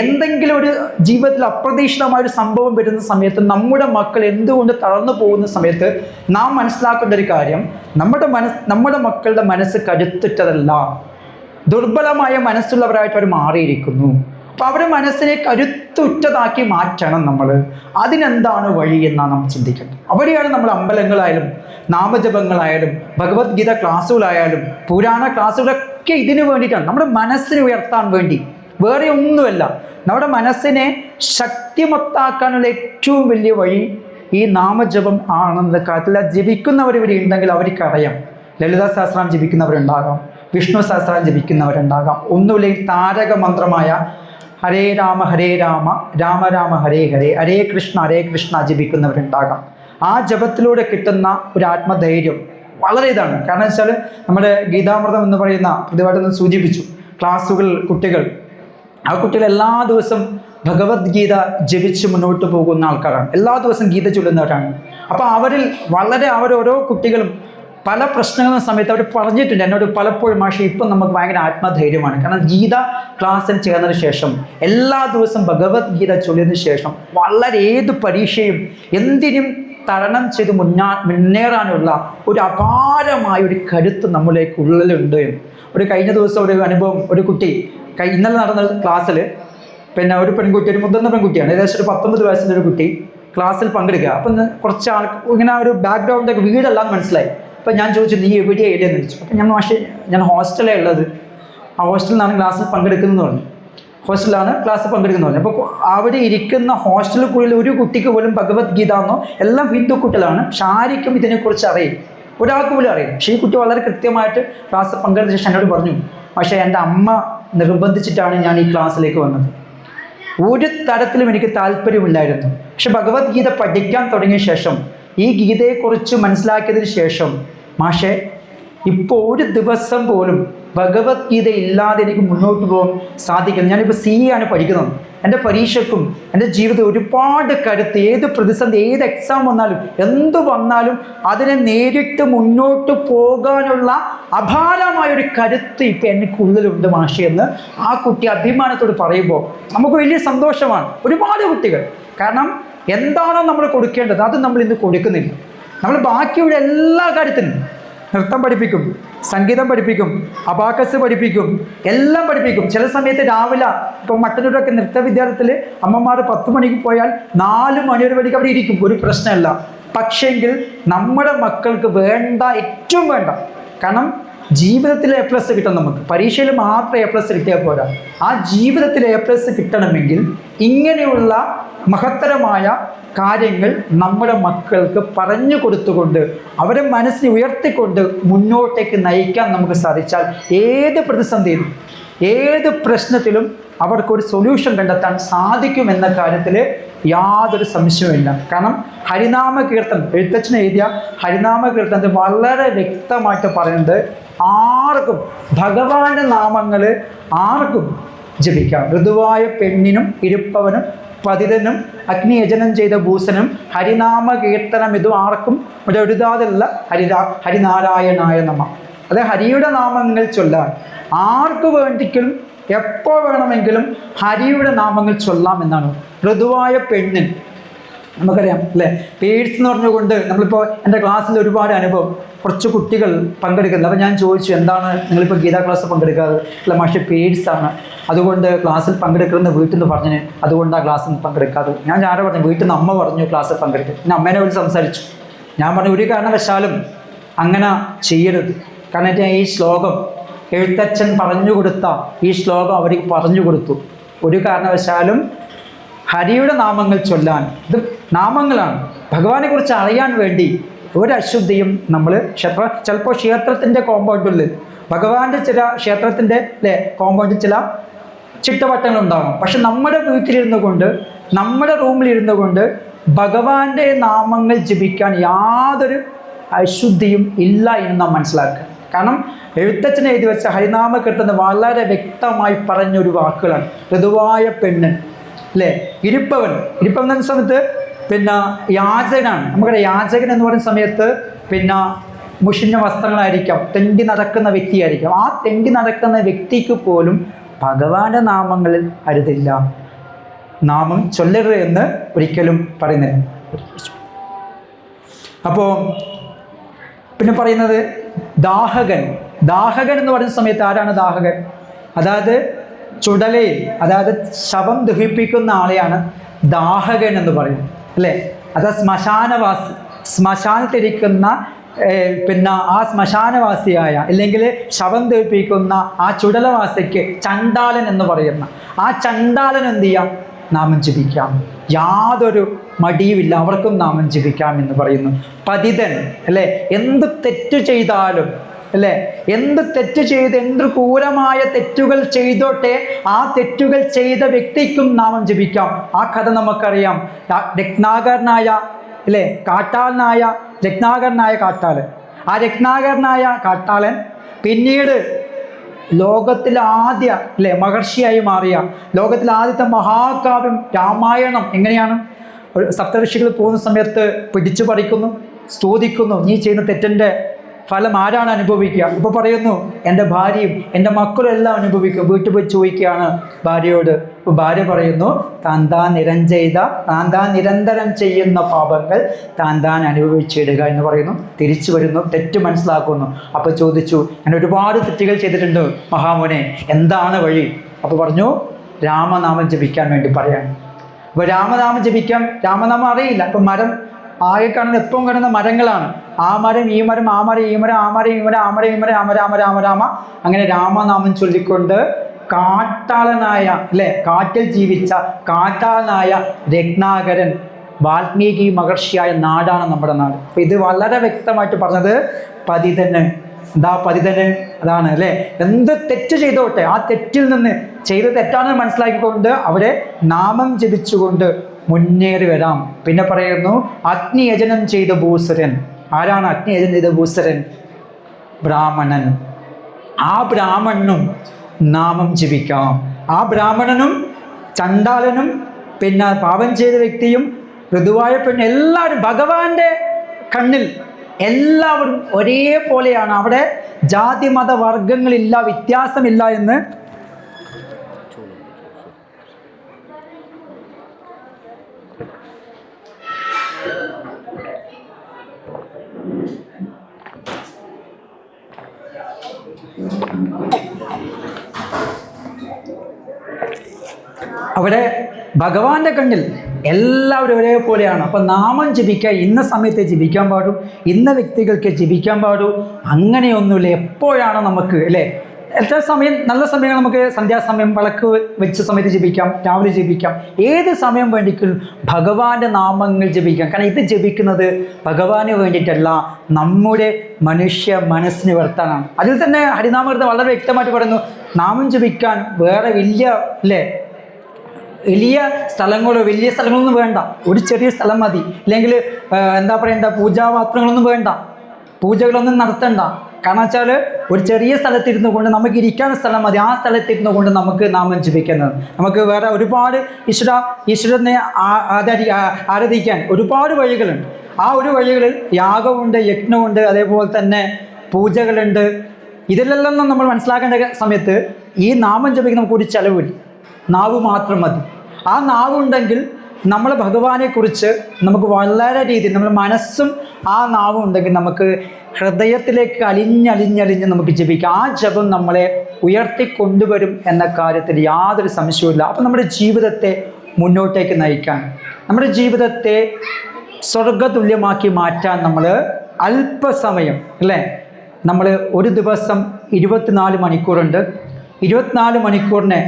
എന്തെങ്കിലും ഒരു ജീവിതത്തിൽ അപ്രതീക്ഷിതമായൊരു സംഭവം വരുന്ന സമയത്ത്, നമ്മുടെ മക്കൾ എന്തുകൊണ്ട് തളർന്നു പോകുന്ന സമയത്ത് നാം മനസ്സിലാക്കേണ്ട ഒരു കാര്യം, നമ്മുടെ മക്കളുടെ മനസ്സ് കരുത്തുറ്റതല്ല, ദുർബലമായ മനസ്സുള്ളവരായിട്ട് അവർ മാറിയിരിക്കുന്നു. അപ്പോൾ അവരുടെ മനസ്സിനെ കരുത്തുറ്റതാക്കി മാറ്റണം നമ്മൾ. അതിനെന്താണ് വഴി എന്നാണ് നമ്മൾ ചിന്തിക്കേണ്ടത്. അവിടെയാണ് നമ്മൾ അമ്പലങ്ങളായാലും നാമജപങ്ങളായാലും ഭഗവത്ഗീത ക്ലാസ്സുകളായാലും പുരാണ ക്ലാസ്സുകളൊക്കെ ഇതിനു വേണ്ടിയിട്ടാണ്, നമ്മുടെ മനസ്സിനെ ഉയർത്താൻ വേണ്ടി, വേറെ ഒന്നുമല്ല. നമ്മുടെ മനസ്സിനെ ശക്തിമത്താക്കാനുള്ള ഏറ്റവും വലിയ വഴി ഈ നാമജപം ആണെന്ന കാര്യത്തിൽ ജപിക്കുന്നവരിവിടെ ഉണ്ടെങ്കിൽ അവർക്കറിയാം. ലളിതാ സഹസ്രം ജപിക്കുന്നവരുണ്ടാകാം, വിഷ്ണു സഹസ്രം ജപിക്കുന്നവരുണ്ടാകാം, ഒന്നുമില്ലെങ്കിൽ താരക മന്ത്രമായ ഹരേ രാമ രാമ രാമ ഹരേ ഹരേ, ഹരേ കൃഷ്ണ ജപിക്കുന്നവരുണ്ടാകാം. ആ ജപത്തിലൂടെ കിട്ടുന്ന ഒരു ആത്മധൈര്യം വളരെ ഇതാണ്. കാരണം വെച്ചാൽ നമ്മുടെ ഗീതാമൃതം എന്ന് പറയുന്ന പ്രതിപാഠം സൂചിപ്പിച്ചു, കുട്ടികൾ എല്ലാ ദിവസം ഭഗവത്ഗീത ജപിച്ച് മുന്നോട്ട് പോകുന്ന ആൾക്കാരാണ്, എല്ലാ ദിവസവും ഗീത ചൊല്ലുന്നവരാണ്. അപ്പോൾ അവരോരോ കുട്ടികളും പല പ്രശ്നങ്ങളുടെ സമയത്ത് അവർ പറഞ്ഞിട്ടുണ്ട് എന്നോട് പലപ്പോഴും. പക്ഷേ ഇപ്പം നമുക്ക് ഭയങ്കര ആത്മധൈര്യമാണ്. കാരണം ഗീത ക്ലാസ്സിൽ ചേർന്നതിന് ശേഷം, എല്ലാ ദിവസവും ഭഗവത്ഗീത ചൊല്ലിയതിനു ശേഷം ഏത് പരീക്ഷയും എന്തിനും തരണം ചെയ്ത് മുന്നേറാനുള്ള ഒരു അപാരമായ ഒരു കരുത്ത് നമ്മളിലേക്ക് ഉള്ളിലുണ്ട്. കഴിഞ്ഞ ദിവസം ഒരു അനുഭവം, ഒരു കുട്ടി ഇന്നലെ നടന്ന ക്ലാസ്സിൽ, പിന്നെ ഒരു പെൺകുട്ടി, ഒരു മുതിർന്ന പെൺകുട്ടിയാണ്, ഏകദേശം ഒരു 19 വയസ്സിൻ്റെ ഒരു കുട്ടി ക്ലാസ്സിൽ പങ്കെടുക്കുക. അപ്പം കുറച്ച് ഇങ്ങനെ ഒരു ബാക്ക്ഗ്രൗണ്ടൊക്കെ വീടല്ലാന്ന് മനസ്സിലായി. അപ്പം ഞാൻ ചോദിച്ചു, നീ എവിടെയാണ് ഇല്ലെന്ന് ചോദിച്ചു. അപ്പം ഞാൻ ഹോസ്റ്റലേ ഉള്ളത്, ആ ഹോസ്റ്റലിൽ നിന്നാണ് ക്ലാസ്സിൽ പങ്കെടുക്കുന്നതെന്ന് പറഞ്ഞു. ഹോസ്റ്റലിലാണ് ക്ലാസ് പങ്കെടുക്കുന്നത് പറഞ്ഞു. അപ്പോൾ അവിടെ ഇരിക്കുന്ന ഹോസ്റ്റലിൽ ഒരു കുട്ടിക്ക് പോലും ഭഗവത്ഗീത എന്നോ, എല്ലാം ഹിന്ദു കുട്ടികളാണ്, പക്ഷെ ആർക്കും ഇതിനെക്കുറിച്ച് അറിയും, ഒരാൾക്ക് പോലും അറിയും. പക്ഷേ ഈ കുട്ടി വളരെ കൃത്യമായിട്ട് ക്ലാസ് പങ്കെടുത്ത ശേഷം എന്നോട് പറഞ്ഞു, പക്ഷേ എൻ്റെ അമ്മ നിർബന്ധിച്ചിട്ടാണ് ഞാൻ ഈ ക്ലാസ്സിലേക്ക് വന്നത്, ഒരു തരത്തിലും എനിക്ക് താല്പര്യമില്ലായിരുന്നു. പക്ഷെ ഭഗവത്ഗീത പഠിക്കാൻ തുടങ്ങിയ ശേഷം, ഈ ഗീതയെക്കുറിച്ച് മനസ്സിലാക്കിയതിന് ശേഷം, മാഷേ ഇപ്പോൾ ഒരു ദിവസം പോലും ഭഗവത്ഗീത ഇല്ലാതെ എനിക്ക് മുന്നോട്ട് പോകാൻ സാധിക്കുന്നു. ഞാനിപ്പോൾ CA ആണ് പഠിക്കുന്നത്. എൻ്റെ പരീക്ഷയ്ക്കും എൻ്റെ ജീവിതത്തിൽ ഒരുപാട് കരുത്ത്, ഏത് പ്രതിസന്ധി, ഏത് എക്സാം വന്നാലും എന്തു വന്നാലും അതിനെ നേരിട്ട് മുന്നോട്ട് പോകാനുള്ള അപാരമായൊരു കരുത്ത് ഇപ്പം എനിക്കുള്ളിലുണ്ട് മാഷേ എന്ന് ആ കുട്ടി അഭിമാനത്തോട് പറയുമ്പോൾ നമുക്ക് വലിയ സന്തോഷമാണ്. ഒരുപാട് കുട്ടികൾ, കാരണം എന്താണോ നമ്മൾ കൊടുക്കേണ്ടത് അത് നമ്മൾ ഇന്ന് കൊടുക്കുന്നില്ല. നമ്മൾ ബാക്കിയുള്ള എല്ലാ കാര്യത്തിനും നൃത്തം പഠിപ്പിക്കും, സംഗീതം പഠിപ്പിക്കും, അബാക്കസ് പഠിപ്പിക്കും, എല്ലാം പഠിപ്പിക്കും. ചില സമയത്ത് രാവിലെ ഇപ്പം മറ്റൊരുടൊക്കെ നൃത്ത വിദ്യാലയത്തിൽ അമ്മമാർ 10 മണിക്ക് പോയാൽ 4 മണിയൊരു മണിക്ക് അവിടെ ഇരിക്കും, ഒരു പ്രശ്നമല്ല. പക്ഷേങ്കിൽ നമ്മുടെ മക്കൾക്ക് വേണ്ട, ഏറ്റവും വേണ്ട, കാരണം ജീവിതത്തിൽ A+ കിട്ടണം. നമുക്ക് പരീക്ഷയിൽ മാത്രം A+ കിട്ടിയാൽ പോരാ, ആ ജീവിതത്തിൽ A+ കിട്ടണമെങ്കിൽ ഇങ്ങനെയുള്ള മഹത്തരമായ കാര്യങ്ങൾ നമ്മുടെ മക്കൾക്ക് പറഞ്ഞു കൊടുത്തുകൊണ്ട് അവരെ മനസ്സിനെ ഉയർത്തിക്കൊണ്ട് മുന്നോട്ടേക്ക് നയിക്കാൻ നമുക്ക് സാധിച്ചാൽ ഏത് പ്രതിസന്ധിയിലും ഏത് പ്രശ്നത്തിലും അവർക്കൊരു സൊല്യൂഷൻ കണ്ടെത്താൻ സാധിക്കുമെന്ന കാര്യത്തിൽ യാതൊരു സംശയവുമില്ല. കാരണം ഹരിനാമ കീർത്തനം, എഴുത്തച്ഛൻ എഴുതിയ ഹരിനാമ കീർത്തനത്തിൽ വളരെ വ്യക്തമായിട്ട് പറയുന്നത്, ആർക്കും ഭഗവാന്റെ നാമങ്ങൾ ആർക്കും ജപിക്കാം. ഋതുവായ പെണ്ണിനും ഇരുപ്പവനും പതിതനും അഗ്നിയജനം ചെയ്ത ഭൂസനും ഹരിനാമ കീർത്തനം ഇത് ആർക്കും എഴുതാതുള്ള ഹരിനാരായണായ നമ. അത് ഹരിയുടെ നാമങ്ങൾ ചൊല്ലാൻ ആർക്ക് വേണ്ടിക്കും എപ്പോൾ വേണമെങ്കിലും ഹരിയുടെ നാമങ്ങൾ ചൊല്ലാം എന്നാണ്. ഋതുവായ പെണ്ണിൻ നമുക്കറിയാം അല്ലേ, പേഴ്സ് എന്ന് പറഞ്ഞുകൊണ്ട് നമ്മളിപ്പോൾ എൻ്റെ ക്ലാസ്സിൽ ഒരുപാട് അനുഭവം, കുറച്ച് കുട്ടികൾ പങ്കെടുക്കുന്നത്. അപ്പോൾ ഞാൻ ചോദിച്ചു, എന്താണ് നിങ്ങളിപ്പോൾ ഗീതാ ക്ലാസ് പങ്കെടുക്കാറ്? അല്ല മാഷെ, പേഴ്സാണ്, അതുകൊണ്ട് ക്ലാസ്സിൽ പങ്കെടുക്കണമെന്ന് വീട്ടിൽ നിന്ന് പറഞ്ഞു, അതുകൊണ്ടാണ് ക്ലാസ്സിൽ പങ്കെടുക്കാറ്. ഞാൻ ആരെ പറഞ്ഞു, വീട്ടിൽ നിന്ന് അമ്മ പറഞ്ഞു ക്ലാസ്സിൽ പങ്കെടുക്കും. പിന്നെ അമ്മേനെ വിളിച്ച് സംസാരിച്ചു. ഞാൻ പറഞ്ഞു, ഒരു കാരണവശാലും അങ്ങനെ ചെയ്യരുത്. കാരണം ഈ ശ്ലോകം എഴുത്തച്ഛൻ പറഞ്ഞു കൊടുത്ത ഈ ശ്ലോകം അവർക്ക് പറഞ്ഞു കൊടുത്തു. ഒരു കാരണവശാലും ഹരിയുടെ നാമങ്ങൾ ചൊല്ലാൻ, ഇത് നാമങ്ങളാണ്, ഭഗവാനെ കുറിച്ച് അറിയാൻ വേണ്ടി ഒരു അശുദ്ധിയും നമ്മൾ ചിലപ്പോൾ ക്ഷേത്രത്തിൻ്റെ കോമ്പൗണ്ടിൽ ഭഗവാന്റെ ചില ക്ഷേത്രത്തിൻ്റെ കോമ്പൗണ്ടിൽ ചില ചിട്ടവട്ടങ്ങളുണ്ടാകും. പക്ഷെ നമ്മുടെ വീട്ടിലിരുന്നു കൊണ്ട് നമ്മുടെ റൂമിലിരുന്നു കൊണ്ട് ഭഗവാന്റെ നാമങ്ങൾ ജപിക്കാൻ യാതൊരു അശുദ്ധിയും ഇല്ല എന്ന് നാം മനസ്സിലാക്കുക. കാരണം എഴുത്തച്ഛൻ എഴുതി വെച്ച ഹരിനാമ കീർത്തനം വളരെ വ്യക്തമായി പറഞ്ഞൊരു വാക്കുകളാണ്. ഋതുവായ പെണ്ണ് അല്ലേ, ഇരിപ്പവൻ എന്ന സമയത്ത് പിന്നെ യാചകനാണ്. നമുക്കറിയാം യാചകൻ എന്ന് പറയുന്ന സമയത്ത് പിന്നെ മുഷിഞ്ഞ വസ്ത്രങ്ങളായിരിക്കാം, തെണ്ടി നടക്കുന്ന വ്യക്തിയായിരിക്കാം. ആ തെണ്ടി നടക്കുന്ന വ്യക്തിക്ക് പോലും ഭഗവാന്റെ നാമങ്ങളിൽ അരുതില്ല, നാമം ചൊല്ലരുത് എന്ന് ഒരിക്കലും പറയുന്നില്ല. അപ്പോൾ പിന്നെ പറയുന്നത് ദാഹകൻ എന്ന് പറയുന്ന സമയത്ത് ആരാണ് ദാഹകൻ? അതായത് ചുടലയിൽ, അതായത് ശവം ദഹിപ്പിക്കുന്ന ആളെയാണ് ദാഹകൻ എന്ന് പറയുന്നത് അല്ലേ. അത് ശ്മശാനവാസി, ശ്മശാനത്തിരിക്കുന്ന പിന്നെ ആ ശ്മശാനവാസിയായ അല്ലെങ്കിൽ ശവം ദഹിപ്പിക്കുന്ന ആ ചുടലവാസിക്ക് ചണ്ടാലൻ എന്ന് പറയുന്ന ആ ചണ്ടാലൻ എന്ത് ചെയ്യാം? നാമം ജപിക്കാം, യാതൊരു മടിയുമില്ല, അവർക്കും നാമം ജപിക്കാം എന്ന് പറയുന്നു. പതിതൻ അല്ലേ, എന്ത് തെറ്റ് ചെയ്താലും അല്ലേ, എന്ത് തെറ്റ് ചെയ്ത് എന്ത് ക്രൂരമായ തെറ്റുകൾ ചെയ്തോട്ടെ ആ തെറ്റുകൾ ചെയ്ത വ്യക്തിക്കും നാമം ജപിക്കാം. ആ കഥ നമുക്കറിയാം. രത്നാകരനായ അല്ലേ, രത്നാകരനായ കാട്ടാളൻ, ആ രത്നാകരനായ കാട്ടാളൻ പിന്നീട് ലോകത്തിലെ ആദ്യ അല്ലേ മഹർഷിയായി മാറിയ, ലോകത്തിലെ ആദ്യത്തെ മഹാകാവ്യം രാമായണം എങ്ങനെയാണ്? സപ്തഋഷികൾ പോകുന്ന സമയത്ത് പിടിച്ചു പറിക്കുന്നു, ചോദിക്കുന്നു, നീ ചെയ്യുന്ന തെറ്റിൻ്റെ ഫലം ആരാണ് അനുഭവിക്കുക? ഇപ്പോൾ പറയുന്നു എൻ്റെ ഭാര്യയും എൻ്റെ മക്കളും എല്ലാം അനുഭവിക്കും. വീട്ടിൽ പോയി ചോദിക്കുകയാണ് ഭാര്യയോട്. ഇപ്പോൾ ഭാര്യ പറയുന്നു, താൻ നിരന്തരം ചെയ്യുന്ന പാപങ്ങൾ താൻ അനുഭവിച്ചിടുക എന്ന് പറയുന്നു. തിരിച്ചു വരുന്നു, തെറ്റ് മനസ്സിലാക്കുന്നു. അപ്പോൾ ചോദിച്ചു, ഞാൻ ഒരുപാട് തെറ്റുകൾ ചെയ്തിട്ടുണ്ട് മഹാമുനെ, എന്താണ് വഴി? അപ്പോൾ പറഞ്ഞു, രാമനാമം ജപിക്കാൻ വേണ്ടി പറയാൻ. അപ്പോൾ രാമനാമം ജപിക്കാൻ, രാമനാമം അറിയില്ല. അപ്പം മരം ആകെ കാണുന്ന എപ്പോഴും കാണുന്ന മരങ്ങളാണ്. ആ മരം ഈ മരം, ആ മരം ഈ മരം, ആ മരം ഈ മരം, ആ മരം ഈ മരം, രാമ രാമ രാമ രാമ, അങ്ങനെ രാമനാമം ചൊല്ലിക്കൊണ്ട് കാട്ടാളനായ അല്ലേ, കാട്ടിൽ ജീവിച്ച കാട്ടാളനായ രത്നാകരൻ വാൽമീകി മഹർഷിയായ നാടാണ് നമ്മുടെ നാട്. അപ്പം ഇത് വളരെ വ്യക്തമായിട്ട് പറഞ്ഞത് പതിതന്. പതിതന് അതാണ് അല്ലേ, എന്ത് തെറ്റ് ചെയ്തോട്ടെ ആ തെറ്റിൽ നിന്ന് ചെയ്ത് തെറ്റാണെന്ന് മനസ്സിലാക്കിക്കൊണ്ട് അവരെ നാമം ജപിച്ചുകൊണ്ട് മുന്നേറി വരാം. പിന്നെ പറയുന്നു, അഗ്നിയജനം ചെയ്ത ഭൂസുരൻ. ആരാണ് അഗ്നിയജനം ചെയ്ത ഭൂസുരൻ? ബ്രാഹ്മണൻ. ആ ബ്രാഹ്മണനും നാമം ജപിക്കാം. ആ ബ്രാഹ്മണനും ചണ്ടാലനും പിന്നെ പാപം ചെയ്ത വ്യക്തിയും ഋതുവായ പെണ്ണ് എല്ലാവരും ഭഗവാന്റെ കണ്ണിൽ എല്ലാവരും ഒരേപോലെയാണ്. അവിടെ ജാതി മത വർഗങ്ങളില്ല, വ്യത്യാസമില്ല എന്ന് അവിടെ ഭഗവാന്റെ കണ്ണിൽ എല്ലാവരും ഒരേപോലെയാണ്. അപ്പം നാമം ജപിക്കാൻ ഇന്ന സമയത്തെ ജപിക്കാൻ പാടും, ഇന്ന വ്യക്തികൾക്ക് ജപിക്കാൻ പാടും, അങ്ങനെയൊന്നുമില്ല. എപ്പോഴാണ് നമുക്ക് അല്ലേ, എല്ലാ സമയം നല്ല സമയങ്ങൾ നമുക്ക് സന്ധ്യാസമയം വിളക്ക് വെച്ച സമയത്ത് ജപിക്കാം, രാവിലെ ജപിക്കാം, ഏത് സമയം വേണ്ടിക്കും ഭഗവാന്റെ നാമങ്ങൾ ജപിക്കാം. കാരണം ഇത് ജപിക്കുന്നത് ഭഗവാന് വേണ്ടിയിട്ടല്ല, നമ്മുടെ മനുഷ്യ മനസ്സിന് വർത്താനാണ്. അതിൽ തന്നെ ഹരിനാമകൃതം വളരെ വ്യക്തമായിട്ട് പറയുന്നു, നാമം ജപിക്കാൻ വേറെ വലിയ സ്ഥലങ്ങളൊന്നും വേണ്ട, ഒരു ചെറിയ സ്ഥലം മതി. ഇല്ലെങ്കിൽ എന്താ പറയണ്ട, പൂജാപാത്രങ്ങളൊന്നും വേണ്ട, പൂജകളൊന്നും നടത്തണ്ട. കാരണം വെച്ചാൽ ഒരു ചെറിയ സ്ഥലത്തിരുന്നു കൊണ്ട് നമുക്ക് ഇരിക്കാൻ സ്ഥലം മതി. ആ സ്ഥലത്തിരുന്നു കൊണ്ട് നമുക്ക് നാമം ജപിക്കുന്നത്. നമുക്ക് വേറെ ഒരുപാട് ഈശ്വരനെ ആരാധിക്കാൻ ഒരുപാട് വഴികളുണ്ട്. ആ ഒരു വഴികളിൽ യാഗമുണ്ട്, യജ്ഞമുണ്ട്, അതേപോലെ തന്നെ പൂജകളുണ്ട്. ഇതിലെല്ലാം നമ്മൾ മനസ്സിലാക്കേണ്ട സമയത്ത് ഈ നാമം ജപിക്കുന്ന നമുക്ക് ഒരു ചിലവില്ല, നാവ് മാത്രം മതി. ആ നാവുണ്ടെങ്കിൽ നമ്മൾ ഭഗവാനെക്കുറിച്ച് നമുക്ക് വളരെ രീതിയിൽ നമ്മുടെ മനസ്സും ആ നാവും ഉണ്ടെങ്കിൽ നമുക്ക് ഹൃദയത്തിലേക്ക് അലിഞ്ഞ് നമുക്ക് ജപിക്കാം. ആ ജപം നമ്മളെ ഉയർത്തിക്കൊണ്ടുവരും എന്ന കാര്യത്തിൽ യാതൊരു സംശയവുമില്ല. അപ്പം നമ്മുടെ ജീവിതത്തെ മുന്നോട്ടേക്ക് നയിക്കാൻ, നമ്മുടെ ജീവിതത്തെ സ്വർഗതുല്യമാക്കി മാറ്റാൻ നമ്മൾ അല്പസമയം അല്ലേ, നമ്മൾ ഒരു ദിവസം 24 മണിക്കൂറുണ്ട്. 24 മണിക്കൂറിനെ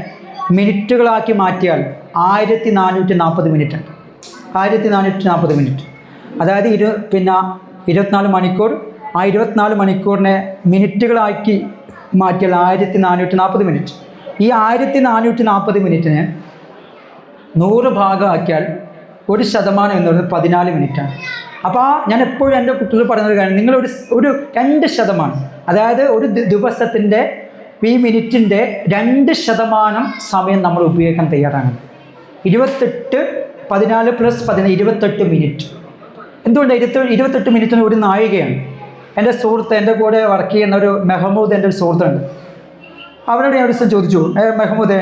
മിനിറ്റുകളാക്കി മാറ്റിയാൽ 1440 മിനിറ്റ് ഉണ്ട്. 1440 മിനിറ്റ്, അതായത് 24 മണിക്കൂർ. ആ 24 മണിക്കൂറിനെ മിനിറ്റുകളാക്കി മാറ്റിയാൽ 1440 മിനിറ്റ്. ഈ 1440 മിനിറ്റിന് 100 ഭാഗമാക്കിയാൽ 1% എന്ന് പറയുന്നത് 14 മിനിറ്റാണ്. അപ്പോൾ ഞാൻ എപ്പോഴും എൻ്റെ കുട്ടികൾ പറയുന്നൊരു കാര്യം, നിങ്ങൾ ഒരു 2%, അതായത് ഒരു ദിവസത്തിൻ്റെ ഈ മിനിറ്റിൻ്റെ 2% സമയം നമ്മൾ ഉപയോഗിക്കാൻ തയ്യാറാണ്. 28 14 + 14 28 മിനിറ്റ്. എന്തുകൊണ്ട് 28 മിനിറ്റിന് ഒരു നാഴികയാണ്. എൻ്റെ സുഹൃത്ത്, എൻ്റെ കൂടെ വർക്ക് ചെയ്യുന്ന ഒരു മെഹമ്മൂദ്, എൻ്റെ ഒരു സുഹൃത്തുണ്ട്. അവരോട് ഞാൻ ഒരു ദിവസം ചോദിച്ചു, മെഹമ്മൂദ്,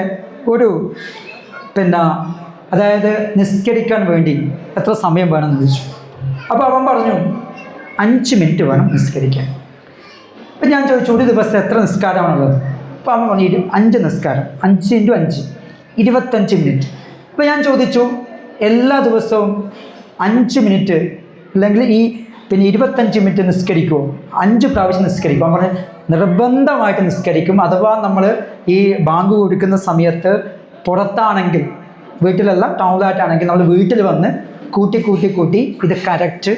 അതായത് നിസ്കരിക്കാൻ വേണ്ടി എത്ര സമയം വേണമെന്ന് ചോദിച്ചു. അപ്പോൾ അവൻ പറഞ്ഞു 5 മിനിറ്റ് വേണം നിസ്കരിക്കാൻ. അപ്പം ഞാൻ ചോദിച്ചു, ഒരു ദിവസം എത്ര നിസ്കാരമാണുള്ളത്? അപ്പോൾ അവൻ പറഞ്ഞു 5 നിസ്കാരം, 5 × 5 25 മിനിറ്റ്. അപ്പോൾ ഞാൻ ചോദിച്ചു, എല്ലാ ദിവസവും 5 മിനിറ്റ് അല്ലെങ്കിൽ 25 മിനിറ്റ് നിസ്കരിക്കുമോ? 5 പ്രാവശ്യം നിസ്കരിക്കും? അവൻ പറഞ്ഞു നിർബന്ധമായിട്ട് നിസ്കരിക്കും. അഥവാ നമ്മൾ ഈ ബാങ്ക് കൊടുക്കുന്ന സമയത്ത് പുറത്താണെങ്കിൽ, വീട്ടിലല്ല ടൗണിലായിട്ടാണെങ്കിൽ നമ്മൾ വീട്ടിൽ വന്ന് കൂട്ടി ഇത് കറക്റ്റ്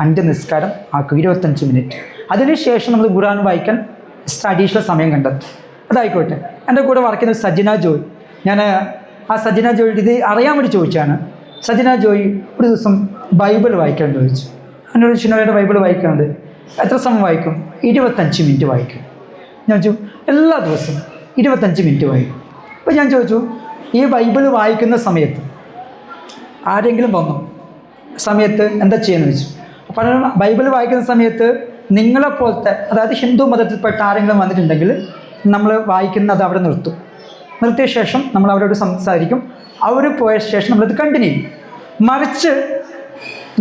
5 നിസ്കാരം ആക്കും, 25 മിനിറ്റ്. അതിനുശേഷം നമ്മൾ ഖുർആൻ വായിക്കാൻ അഡീഷണൽ സമയം കണ്ടെത്തും. അതായിക്കോട്ടെ. എൻ്റെ കൂടെ വർക്ക് ചെയ്യുന്ന സജിന ജോയ്, ഞാൻ ആ സജിന ജോയ് ഇത് അറിയാൻ വേണ്ടി ചോദിച്ചാണ്. സജിന ജോയ് ഒരു ദിവസം ബൈബിൾ വായിക്കാൻ ചോദിച്ചു. എന്നോട് ചിന്നോയുടെ ബൈബിൾ വായിക്കുന്നത് എത്ര സമയം വായിക്കും? 25 മിനിറ്റ് വായിക്കും. ഞാൻ ചോദിച്ചു, എല്ലാ ദിവസവും 25 മിനിറ്റ് വായിക്കും. അപ്പോൾ ഞാൻ ചോദിച്ചു, ഈ ബൈബിൾ വായിക്കുന്ന സമയത്ത് ആരെങ്കിലും വന്നു സമയത്ത് എന്താ ചെയ്യുന്നത് ചോദിച്ചു. അപ്പോൾ ബൈബിൾ വായിക്കുന്ന സമയത്ത് നിങ്ങളെപ്പോലത്തെ, അതായത് ഹിന്ദു മതത്തിൽപ്പെട്ട ആരെങ്കിലും വന്നിട്ടുണ്ടെങ്കിൽ നമ്മൾ വായിക്കുന്നത് അവിടെ നിർത്തിയ ശേഷം നമ്മൾ അവരോട് സംസാരിക്കും. അവർ പോയ ശേഷം നമ്മളത് കണ്ടിന്യൂ ചെയ്യും. മറിച്ച്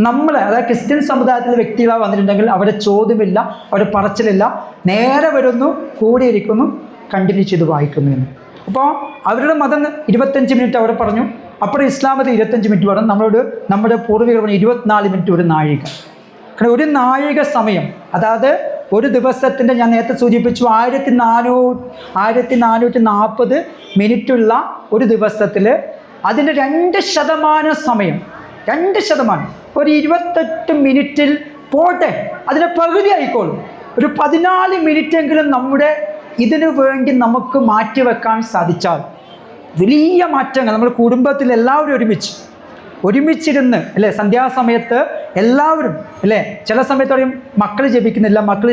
നമ്മൾ, അതായത് ക്രിസ്ത്യൻ സമുദായത്തിലെ വ്യക്തികളാണ് വന്നിട്ടുണ്ടെങ്കിൽ അവിടെ ചോദ്യമില്ല, അവിടെ പറച്ചിലില്ല, നേരെ വരുന്നു, കൂടിയിരിക്കുന്നു, കണ്ടിന്യൂ ചെയ്ത് വായിക്കുന്നു എന്ന്. അപ്പോൾ അവരുടെ മതം 25 മിനിറ്റ് അവിടെ പറഞ്ഞു. അപ്പുറം ഇസ്ലാമത്തിൽ 25 മിനിറ്റ് പറഞ്ഞു. നമ്മുടെ പൂർവികർ പറഞ്ഞു 24 മിനിറ്റ് ഒരു നാഴിക. കാരണം ഒരു നാഴിക സമയം, അതായത് ഒരു ദിവസത്തിൻ്റെ, ഞാൻ നേരത്തെ സൂചിപ്പിച്ചു 1440 മിനിറ്റുള്ള ഒരു ദിവസത്തിൽ അതിൻ്റെ 2% സമയം, 2%, ഒരു 28 മിനിറ്റിൽ പോട്ടെ, അതിൻ്റെ പകുതി ആയിക്കോളും, ഒരു 14 മിനിറ്റെങ്കിലും നമ്മുടെ ഇതിനു വേണ്ടി നമുക്ക് മാറ്റിവെക്കാൻ സാധിച്ചാൽ വലിയ മാറ്റങ്ങൾ. നമ്മുടെ കുടുംബത്തിൽ എല്ലാവരും ഒരുമിച്ചിരുന്ന് അല്ലേ, സന്ധ്യാസമയത്ത് എല്ലാവരും അല്ലേ, ചില സമയത്ത് പറയും മക്കൾ ജപിക്കുന്നില്ല, മക്കൾ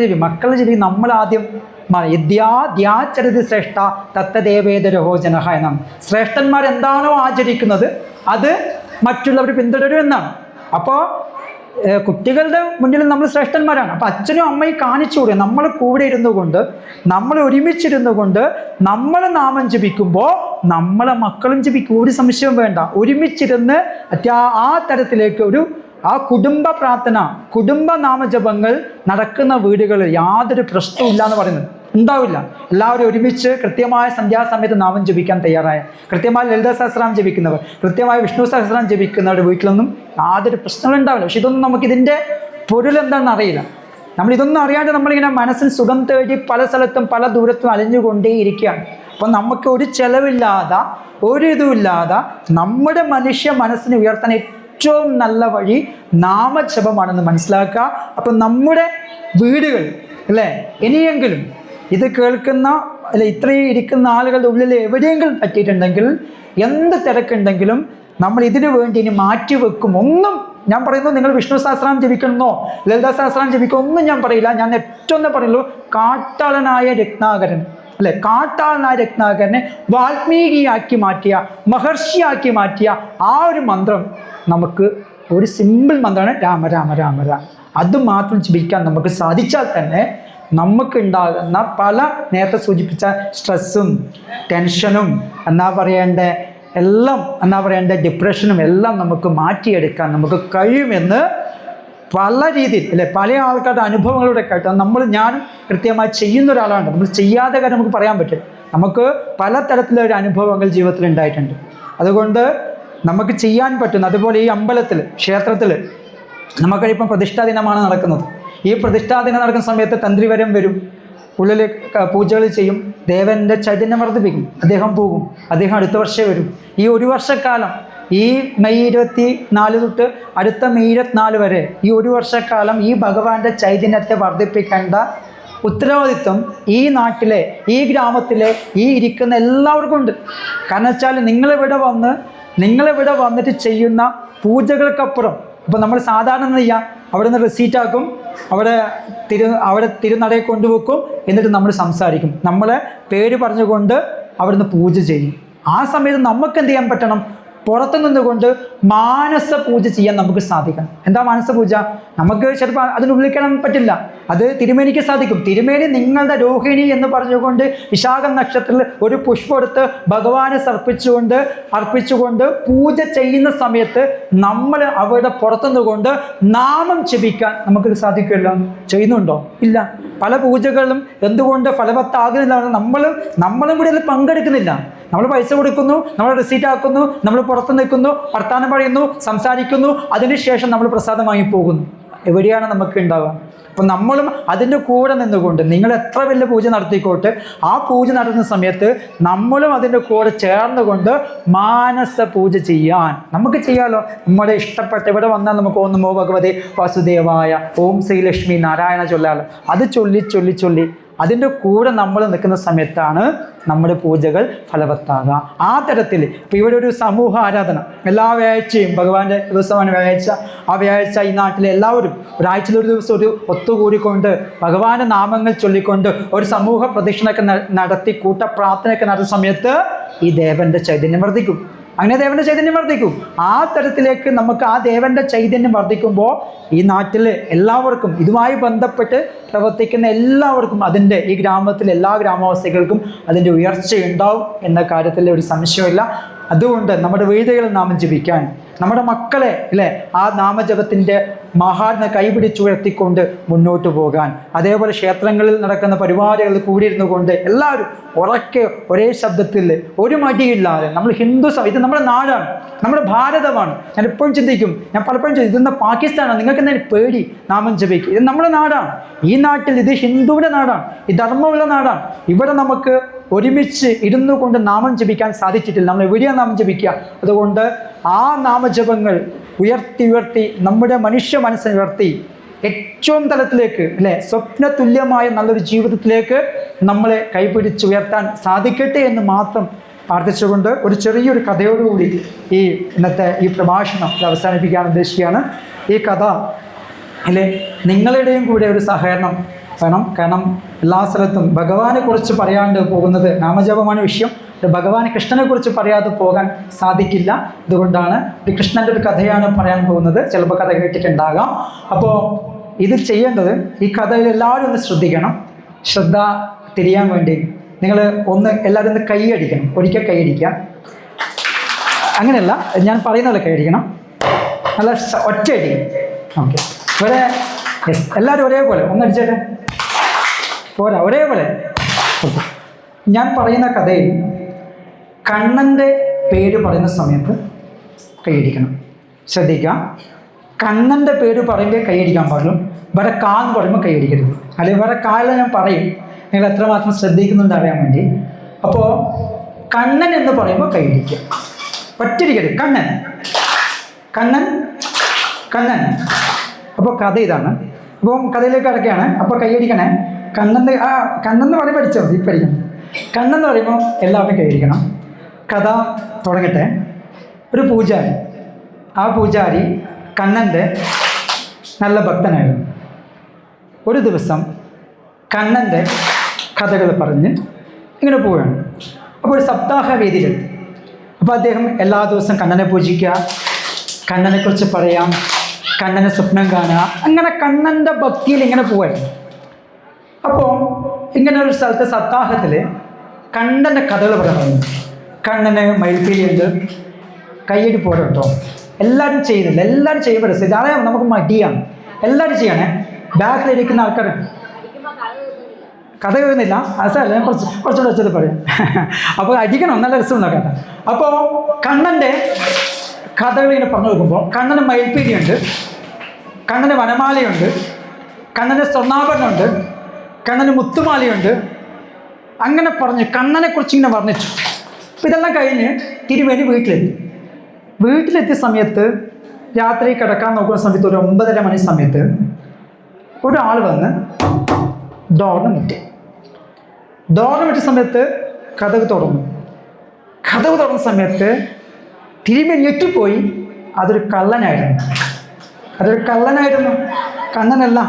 ജപിക്കും. നമ്മളാദ്യം ദ്യാചരതി ശ്രേഷ്ഠ തത്തദേവേദരഹോ ജനഹ എന്നാണ്. ശ്രേഷ്ഠന്മാർ എന്താണോ ആചരിക്കുന്നത് അത് മറ്റുള്ളവർ പിന്തുടരും എന്നാണ്. അപ്പോൾ കുട്ടികളുടെ മുന്നിൽ നമ്മൾ ശ്രേഷ്ഠന്മാരാണ്. അപ്പോൾ അച്ഛനും അമ്മയും കാണിച്ചുകൂടെ, നമ്മൾ കൂടെ ഇരുന്നു കൊണ്ട്, നമ്മൾ ഒരുമിച്ചിരുന്നു കൊണ്ട് നമ്മൾ നാമം ജപിക്കുമ്പോൾ നമ്മളെ മക്കളും ജപിക്കും. ഒരു സംശയവും വേണ്ട. ഒരുമിച്ചിരുന്ന് ആ തരത്തിലേക്ക് ആ കുടുംബ പ്രാർത്ഥന, കുടുംബ നാമജപങ്ങൾ നടക്കുന്ന വീടുകളിൽ യാതൊരു പ്രശ്നവും ഇല്ല എന്ന് പറയുന്നത് ഉണ്ടാവില്ല. എല്ലാവരും ഒരുമിച്ച് കൃത്യമായ സന്ധ്യാസമയത്ത് നാമം ജപിക്കാൻ തയ്യാറായ, കൃത്യമായി ലളിത സഹസ്രനാമം ജപിക്കുന്നവർ, കൃത്യമായി വിഷ്ണു സഹസ്രനാമം ജപിക്കുന്നവരുടെ വീട്ടിലൊന്നും യാതൊരു പ്രശ്നങ്ങളും ഉണ്ടാവില്ല. പക്ഷെ ഇതൊന്നും നമുക്കിതിൻ്റെ പൊരുളെന്താണെന്ന് അറിയില്ല. നമ്മളിതൊന്നും അറിയാണ്ട് നമ്മളിങ്ങനെ മനസ്സിന് സുഖം തേടി പല സ്ഥലത്തും പല ദൂരത്തും അലിഞ്ഞുകൊണ്ടേ ഇരിക്കുകയാണ്. അപ്പം നമുക്ക് ഒരു ചെലവില്ലാതെ, ഒരു ഇതുമില്ലാതെ നമ്മുടെ മനുഷ്യ മനസ്സിനെ ഉയർത്താൻ ഏറ്റവും നല്ല വഴി നാമജപമാണെന്ന് മനസ്സിലാക്കുക. അപ്പം നമ്മുടെ വീടുകൾ അല്ലേ, ഇനിയെങ്കിലും ഇത് കേൾക്കുന്ന അല്ലെ ഇത്രയും ഇരിക്കുന്ന ആളുകളുടെ ഉള്ളിൽ എവിടെയെങ്കിലും പറ്റിയിട്ടുണ്ടെങ്കിൽ, എന്ത് തിരക്കുണ്ടെങ്കിലും നമ്മൾ ഇതിനു വേണ്ടി ഇനി മാറ്റിവെക്കും. ഒന്നും ഞാൻ പറയുന്നു, നിങ്ങൾ വിഷ്ണു സഹസ്രനാമം ജപിക്കണമെന്നോ ലളിത സഹസ്രനാമം ജപിക്കണോ ഒന്നും ഞാൻ പറയില്ല. ഞാൻ ഏറ്റവും പറയുള്ളൂ, കാട്ടാളനായ രത്നാകരൻ അല്ലെ, കാട്ടാളനായ രത്നാകരനെ വാൽമീകിയാക്കി മാറ്റിയ, മഹർഷിയാക്കി മാറ്റിയ ആ ഒരു മന്ത്രം നമുക്ക് ഒരു സിമ്പിൾ മന്ത്രമാണ് രാമ രാമ രാമ രാമ. അത് മാത്രം ജപിക്കാൻ നമുക്ക് സാധിച്ചാൽ തന്നെ നമുക്കുണ്ടാകുന്ന പല നേരത്തെ സൂചിപ്പിച്ച സ്ട്രെസ്സും ടെൻഷനും ഡിപ്രഷനും എല്ലാം നമുക്ക് മാറ്റിയെടുക്കാൻ നമുക്ക് കഴിയുമെന്ന് പല രീതിയിൽ അല്ലെ, പല ആൾക്കാരുടെ അനുഭവങ്ങളുടെ കേട്ടാൽ ഞാൻ കൃത്യമായി ചെയ്യുന്ന ഒരാളാണ്. നമ്മൾ ചെയ്യാത്ത കാര്യം നമുക്ക് പറയാൻ പറ്റും. നമുക്ക് പല തരത്തിലൊരു അനുഭവങ്ങൾ ജീവിതത്തിൽ ഉണ്ടായിട്ടുണ്ട്. അതുകൊണ്ട് നമുക്ക് ചെയ്യാൻ പറ്റുന്ന, അതുപോലെ ഈ അമ്പലത്തിൽ, ക്ഷേത്രത്തിൽ നമുക്കിപ്പം പ്രതിഷ്ഠാ ദിനമാണ് നടക്കുന്നത്. ഈ പ്രതിഷ്ഠാദിനം നടക്കുന്ന സമയത്ത് തന്ത്രിവരം വരും, ഉള്ളിൽ പൂജകൾ ചെയ്യും, ദേവൻ്റെ ചൈതന്യം വർദ്ധിപ്പിക്കും, അദ്ദേഹം പോകും, അദ്ദേഹം അടുത്ത വർഷമേ വരും. ഈ ഒരു വർഷക്കാലം, ഈ മെയ് 24 തൊട്ട് അടുത്ത മെയ് 24 വരെ ഈ ഒരു വർഷക്കാലം ഈ ഭഗവാന്റെ ചൈതന്യത്തെ വർദ്ധിപ്പിക്കേണ്ട ഉത്തരവാദിത്വം ഈ നാട്ടിലെ, ഈ ഗ്രാമത്തിലെ, ഈ ഇരിക്കുന്ന എല്ലാവർക്കും ഉണ്ട്. കാരണം വെച്ചാൽ നിങ്ങളിവിടെ വന്നിട്ട് ചെയ്യുന്ന പൂജകൾക്കപ്പുറം ഇപ്പോൾ നമ്മൾ സാധാരണ ചെയ്യാം, അവിടെ നിന്ന് റെസീറ്റാക്കും, അവിടെ തിരുനടയിൽ കൊണ്ടുവെക്കും, എന്നിട്ട് നമ്മൾ സംസാരിക്കും, നമ്മളെ പേര് പറഞ്ഞുകൊണ്ട് അവിടുന്ന് പൂജ ചെയ്യും. ആ സമയത്ത് നമുക്ക് എന്ത് ചെയ്യാൻ പറ്റണം? പുറത്തു നിന്നുകൊണ്ട് മാനസ പൂജ ചെയ്യാൻ നമുക്ക് സാധിക്കണം. എന്താ മാനസ പൂജ? നമുക്ക് ചിലപ്പോൾ അതിനുള്ളിൽ കയറാൻ പറ്റില്ല, അത് തിരുമേനിക്ക് സാധിക്കും. തിരുമേനി നിങ്ങളുടെ രോഹിണി എന്ന് പറഞ്ഞുകൊണ്ട് വിശാഖ നക്ഷത്രത്തിൽ ഒരു പുഷ്പം എടുത്ത് ഭഗവാനെ അർപ്പിച്ചുകൊണ്ട് പൂജ ചെയ്യുന്ന സമയത്ത് നമ്മൾ അവിടെ പുറത്തുനിന്നുകൊണ്ട് നാമം ജപിക്കാൻ നമുക്ക് സാധിക്കില്ല. ചെയ്യുന്നുണ്ടോ? ഇല്ല. പല പൂജകളും എന്തുകൊണ്ട് ഫലവത്താകുന്നില്ല? നമ്മളും കൂടി അതിൽ പങ്കെടുക്കുന്നില്ല. നമ്മൾ പൈസ കൊടുക്കുന്നു, നമ്മൾ റിസീറ്റ് ആക്കുന്നു, നമ്മൾ പുറത്ത് നിൽക്കുന്നു, വർത്താനം പറയുന്നു, സംസാരിക്കുന്നു, അതിനുശേഷം നമ്മൾ പ്രസാദമായി പോകുന്നു. എവിടെയാണ് നമുക്ക് ഉണ്ടാവുക? അപ്പം നമ്മളും അതിൻ്റെ കൂടെ നിന്നുകൊണ്ട്, നിങ്ങൾ എത്ര വലിയ പൂജ നടത്തിക്കോട്ടെ, ആ പൂജ നടത്തുന്ന സമയത്ത് നമ്മളും അതിൻ്റെ കൂടെ ചേർന്നുകൊണ്ട് മാനസ പൂജ ചെയ്യാൻ നമുക്ക് ചെയ്യാമല്ലോ. നമ്മുടെ ഇഷ്ടപ്പെട്ട ഇവിടെ വന്നാൽ നമുക്ക് ഓം നമോ ഭഗവതേ വാസുദേവായ, ഓം ശ്രീലക്ഷ്മി നാരായണ ചൊല്ലാലോ. അത് ചൊല്ലി അതിൻ്റെ കൂടെ നമ്മൾ നിൽക്കുന്ന സമയത്താണ് നമ്മുടെ പൂജകൾ ഫലവത്താകുക. ആ തരത്തിൽ ഇപ്പോൾ ഇവിടെ ഒരു സമൂഹ ആരാധന എല്ലാ വ്യാഴ്ചയും, ഭഗവാന്റെ ദിവസമാണ് വ്യാഴ്ച. ആ വ്യാഴ്ച ഈ നാട്ടിലെ എല്ലാവരും ഒരാഴ്ചയിൽ ഒരു ദിവസം ഒത്തുകൂടിക്കൊണ്ട് ഭഗവാന്റെ നാമങ്ങൾ ചൊല്ലിക്കൊണ്ട് ഒരു സമൂഹ പ്രദക്ഷിണമൊക്കെ നടത്തി കൂട്ടപ്രാർത്ഥനയൊക്കെ നടത്തുന്ന സമയത്ത് ഈ ദേവന്റെ ചൈതന്യം വർദ്ധിക്കും. അങ്ങനെ ദേവന്റെ ചൈതന്യം വർദ്ധിക്കും. ആ തരത്തിലേക്ക് നമുക്ക് ആ ദേവന്റെ ചൈതന്യം വർദ്ധിക്കുമ്പോൾ ഈ നാട്ടിലെ എല്ലാവർക്കും, ഇതുമായി ബന്ധപ്പെട്ട് പ്രവർത്തിക്കുന്ന എല്ലാവർക്കും, ഈ ഗ്രാമത്തിലെ എല്ലാ ഗ്രാമവാസികൾക്കും അതിൻ്റെ ഉയർച്ചയുണ്ടാവും എന്ന കാര്യത്തിൽ ഒരു സംശയമില്ല. അതുകൊണ്ട് നമ്മുടെ വീടുകളിൽ നാമം ജപിക്കാൻ, നമ്മുടെ മക്കളെ ആ നാമജപത്തിൻ്റെ മഹാത്മ്യം കൈപിടിച്ചുയർത്തിക്കൊണ്ട് മുന്നോട്ട് പോകാൻ, അതേപോലെ ക്ഷേത്രങ്ങളിൽ നടക്കുന്ന പരിപാടികളിൽ കൂടിയിരുന്നു കൊണ്ട് എല്ലാവരും ഉറക്കെ ഒരേ ശബ്ദത്തിൽ ഒരു മടിയില്ലാതെ, നമ്മൾ ഇത് നമ്മുടെ നാടാണ്, നമ്മുടെ ഭാരതമാണ്. ഞാൻ എപ്പോഴും ചിന്തിക്കും, ഞാൻ പലപ്പോഴും ചിന്തിക്കും, ഇതെന്താ പാകിസ്ഥാനാണ്, നിങ്ങൾക്ക് എന്തായാലും പേടി നാമം ജപിക്കുക? ഇത് നമ്മുടെ നാടാണ്. ഈ നാട്ടിൽ ഇത് ഹിന്ദുവിൻ്റെ നാടാണ്, ഈ ധർമ്മമുള്ള നാടാണ്. ഇവിടെ നമുക്ക് ഒരുമിച്ച് ഇരുന്നു കൊണ്ട് നാമം ജപിക്കാൻ സാധിച്ചിട്ടില്ല. നമ്മൾ എവിടെയാണ് നാമം ജപിക്കുക? അതുകൊണ്ട് ആ നാമജപങ്ങൾ ഉയർത്തി നമ്മുടെ മനുഷ്യ മനസ്സിനെ ഉയർത്തി ഏറ്റവും തലത്തിലേക്ക് സ്വപ്നതുല്യമായ നല്ലൊരു ജീവിതത്തിലേക്ക് നമ്മളെ കൈപിടിച്ചുയർത്താൻ സാധിക്കട്ടെ എന്ന് മാത്രം പ്രാർത്ഥിച്ചുകൊണ്ട് ഒരു ചെറിയൊരു കഥയോടുകൂടി ഇന്നത്തെ ഈ പ്രഭാഷണം അവസാനിപ്പിക്കാൻ ഉദ്ദേശിക്കുകയാണ്. ഈ കഥ നിങ്ങളുടെയും കൂടെ ഒരു സഹകരണം വേണം. കാരണം എല്ലാ സ്ഥലത്തും ഭഗവാനെ കുറിച്ച് പറയാണ്ട് പോകുന്നത് നാമജപമാണ് വിഷയം. ഭഗവാൻ കൃഷ്ണനെ കുറിച്ച് പറയാതെ പോകാൻ സാധിക്കില്ല. അതുകൊണ്ടാണ് കൃഷ്ണൻ്റെ ഒരു കഥയാണ് പറയാൻ പോകുന്നത്. ചിലപ്പോൾ കഥ കേട്ടിട്ടുണ്ടാകാം. അപ്പോൾ ഇത് ചെയ്യേണ്ടത്, ഈ കഥയിൽ എല്ലാവരും ഒന്ന് ശ്രദ്ധിക്കണം. ശ്രദ്ധ തിരിയാൻ വേണ്ടി നിങ്ങൾ എല്ലാവരും ഒന്ന് കൈയടിക്കണം. ഒരിക്കൽ കൈയടിക്കാം. അങ്ങനെയല്ല, ഞാൻ പറയുന്ന പോലെ കൈയടിക്കണം. നല്ല ഒറ്റയടി. ഓക്കെ, ഇവിടെ എല്ലാവരും ഒരേപോലെ ഒന്നടിച്ചേട്ടെ. പോരാ, ഒരേപോലെ. ഞാൻ പറയുന്ന കഥയിൽ കണ്ണൻ്റെ പേര് പറയുന്ന സമയത്ത് കൈയടിക്കണം. ശ്രദ്ധിക്കുക, കണ്ണൻ്റെ പേര് പറയുമ്പോൾ കൈയടിക്കാൻ പാടുള്ളൂ. വേറെ കാന്ന് പറയുമ്പോൾ കൈയടിക്കരുത്. അല്ലെങ്കിൽ വേറെ കാലം ഞാൻ പറയും, നിങ്ങൾ എത്രമാത്രം ശ്രദ്ധിക്കുന്നുണ്ട് അറിയാൻ വേണ്ടി. അപ്പോൾ കണ്ണൻ എന്ന് പറയുമ്പോൾ കൈയടിക്കുക, ഒറ്റടിക്കരുത്. കണ്ണൻ. അപ്പോൾ കഥ ഇതാണ്. അപ്പം കഥയിലേക്ക് കിടക്കുകയാണ്. അപ്പോൾ കൈയടിക്കണേ. കണ്ണെന്ന് പറയുമ്പോൾ പഠിച്ചോ, ഈ പഠിക്കണം. കണ്ണെന്ന് പറയുമ്പോൾ എല്ലാവരും കൈയടിക്കണം. കഥ തുടങ്ങട്ടെ. ഒരു പൂജാരി, ആ പൂജാരി കണ്ണൻ്റെ നല്ല ഭക്തനായിരുന്നു. ഒരു ദിവസം കണ്ണൻ്റെ കഥകൾ പറഞ്ഞ് ഇങ്ങനെ പോവുകയാണ്. അപ്പോൾ ഒരു സപ്താഹ വേദിയിലെത്തി. അപ്പോൾ അദ്ദേഹം എല്ലാ ദിവസവും കണ്ണനെ പൂജിക്കുക, കണ്ണനെക്കുറിച്ച് പറയാം, കണ്ണനെ സ്വപ്നം കാണുക, അങ്ങനെ കണ്ണൻ്റെ ഭക്തിയിൽ ഇങ്ങനെ പോവായിരുന്നു. അപ്പോൾ ഇങ്ങനെ ഒരു സ്ഥലത്ത് സപ്താഹത്തിൽ കണ്ണൻ്റെ കഥകൾ പറയുന്നു. കണ്ണന് മയിൽപ്പീലിയുണ്ട്, കയ്യടി പോരാ കേട്ടോ. എല്ലാവരും ചെയ്യുന്നില്ല, എല്ലാവരും ചെയ്യുമ്പോൾ രസം. അറിയാം, നമുക്ക് മടിയാണ്. എല്ലാവരും ചെയ്യണേ. ബാക്കിലിരിക്കുന്ന ആൾക്കാർ കഥ കേൾക്കുന്നില്ല. അതല്ല, ഞാൻ കുറച്ചുകൂടെ വെച്ചത് പറയാം. അപ്പോൾ അടിക്കണം, നല്ല രസം ഉണ്ടാക്കട്ടെ. അപ്പോൾ കണ്ണൻ്റെ കഥകൾ ഇങ്ങനെ പറഞ്ഞു നോക്കുമ്പോൾ കണ്ണന് മയിൽപ്പീലിയുണ്ട്, കണ്ണന് വനമാലയുണ്ട്, കണ്ണന് സ്വർണ്ണാഭരണമുണ്ട്, കണ്ണന് മുത്തുമാലയുണ്ട്. അങ്ങനെ പറഞ്ഞ് കണ്ണനെക്കുറിച്ച് ഇങ്ങനെ വർണ്ണിച്ചു. അപ്പം ഇതെല്ലാം കഴിഞ്ഞ് തിരുമേനി വീട്ടിലെത്തിയ സമയത്ത് രാത്രി കിടക്കാൻ നോക്കുന്ന സമയത്ത് ഒരു 9:30 മണി സമയത്ത് ഒരാൾ വന്ന് ഡോറിന് മുട്ടിയ സമയത്ത് കതക് തുറന്ന സമയത്ത് തിരുമേനി ഞെട്ടിപ്പോയി. അതൊരു കള്ളനായിരുന്നു. കണ്ണനല്ല,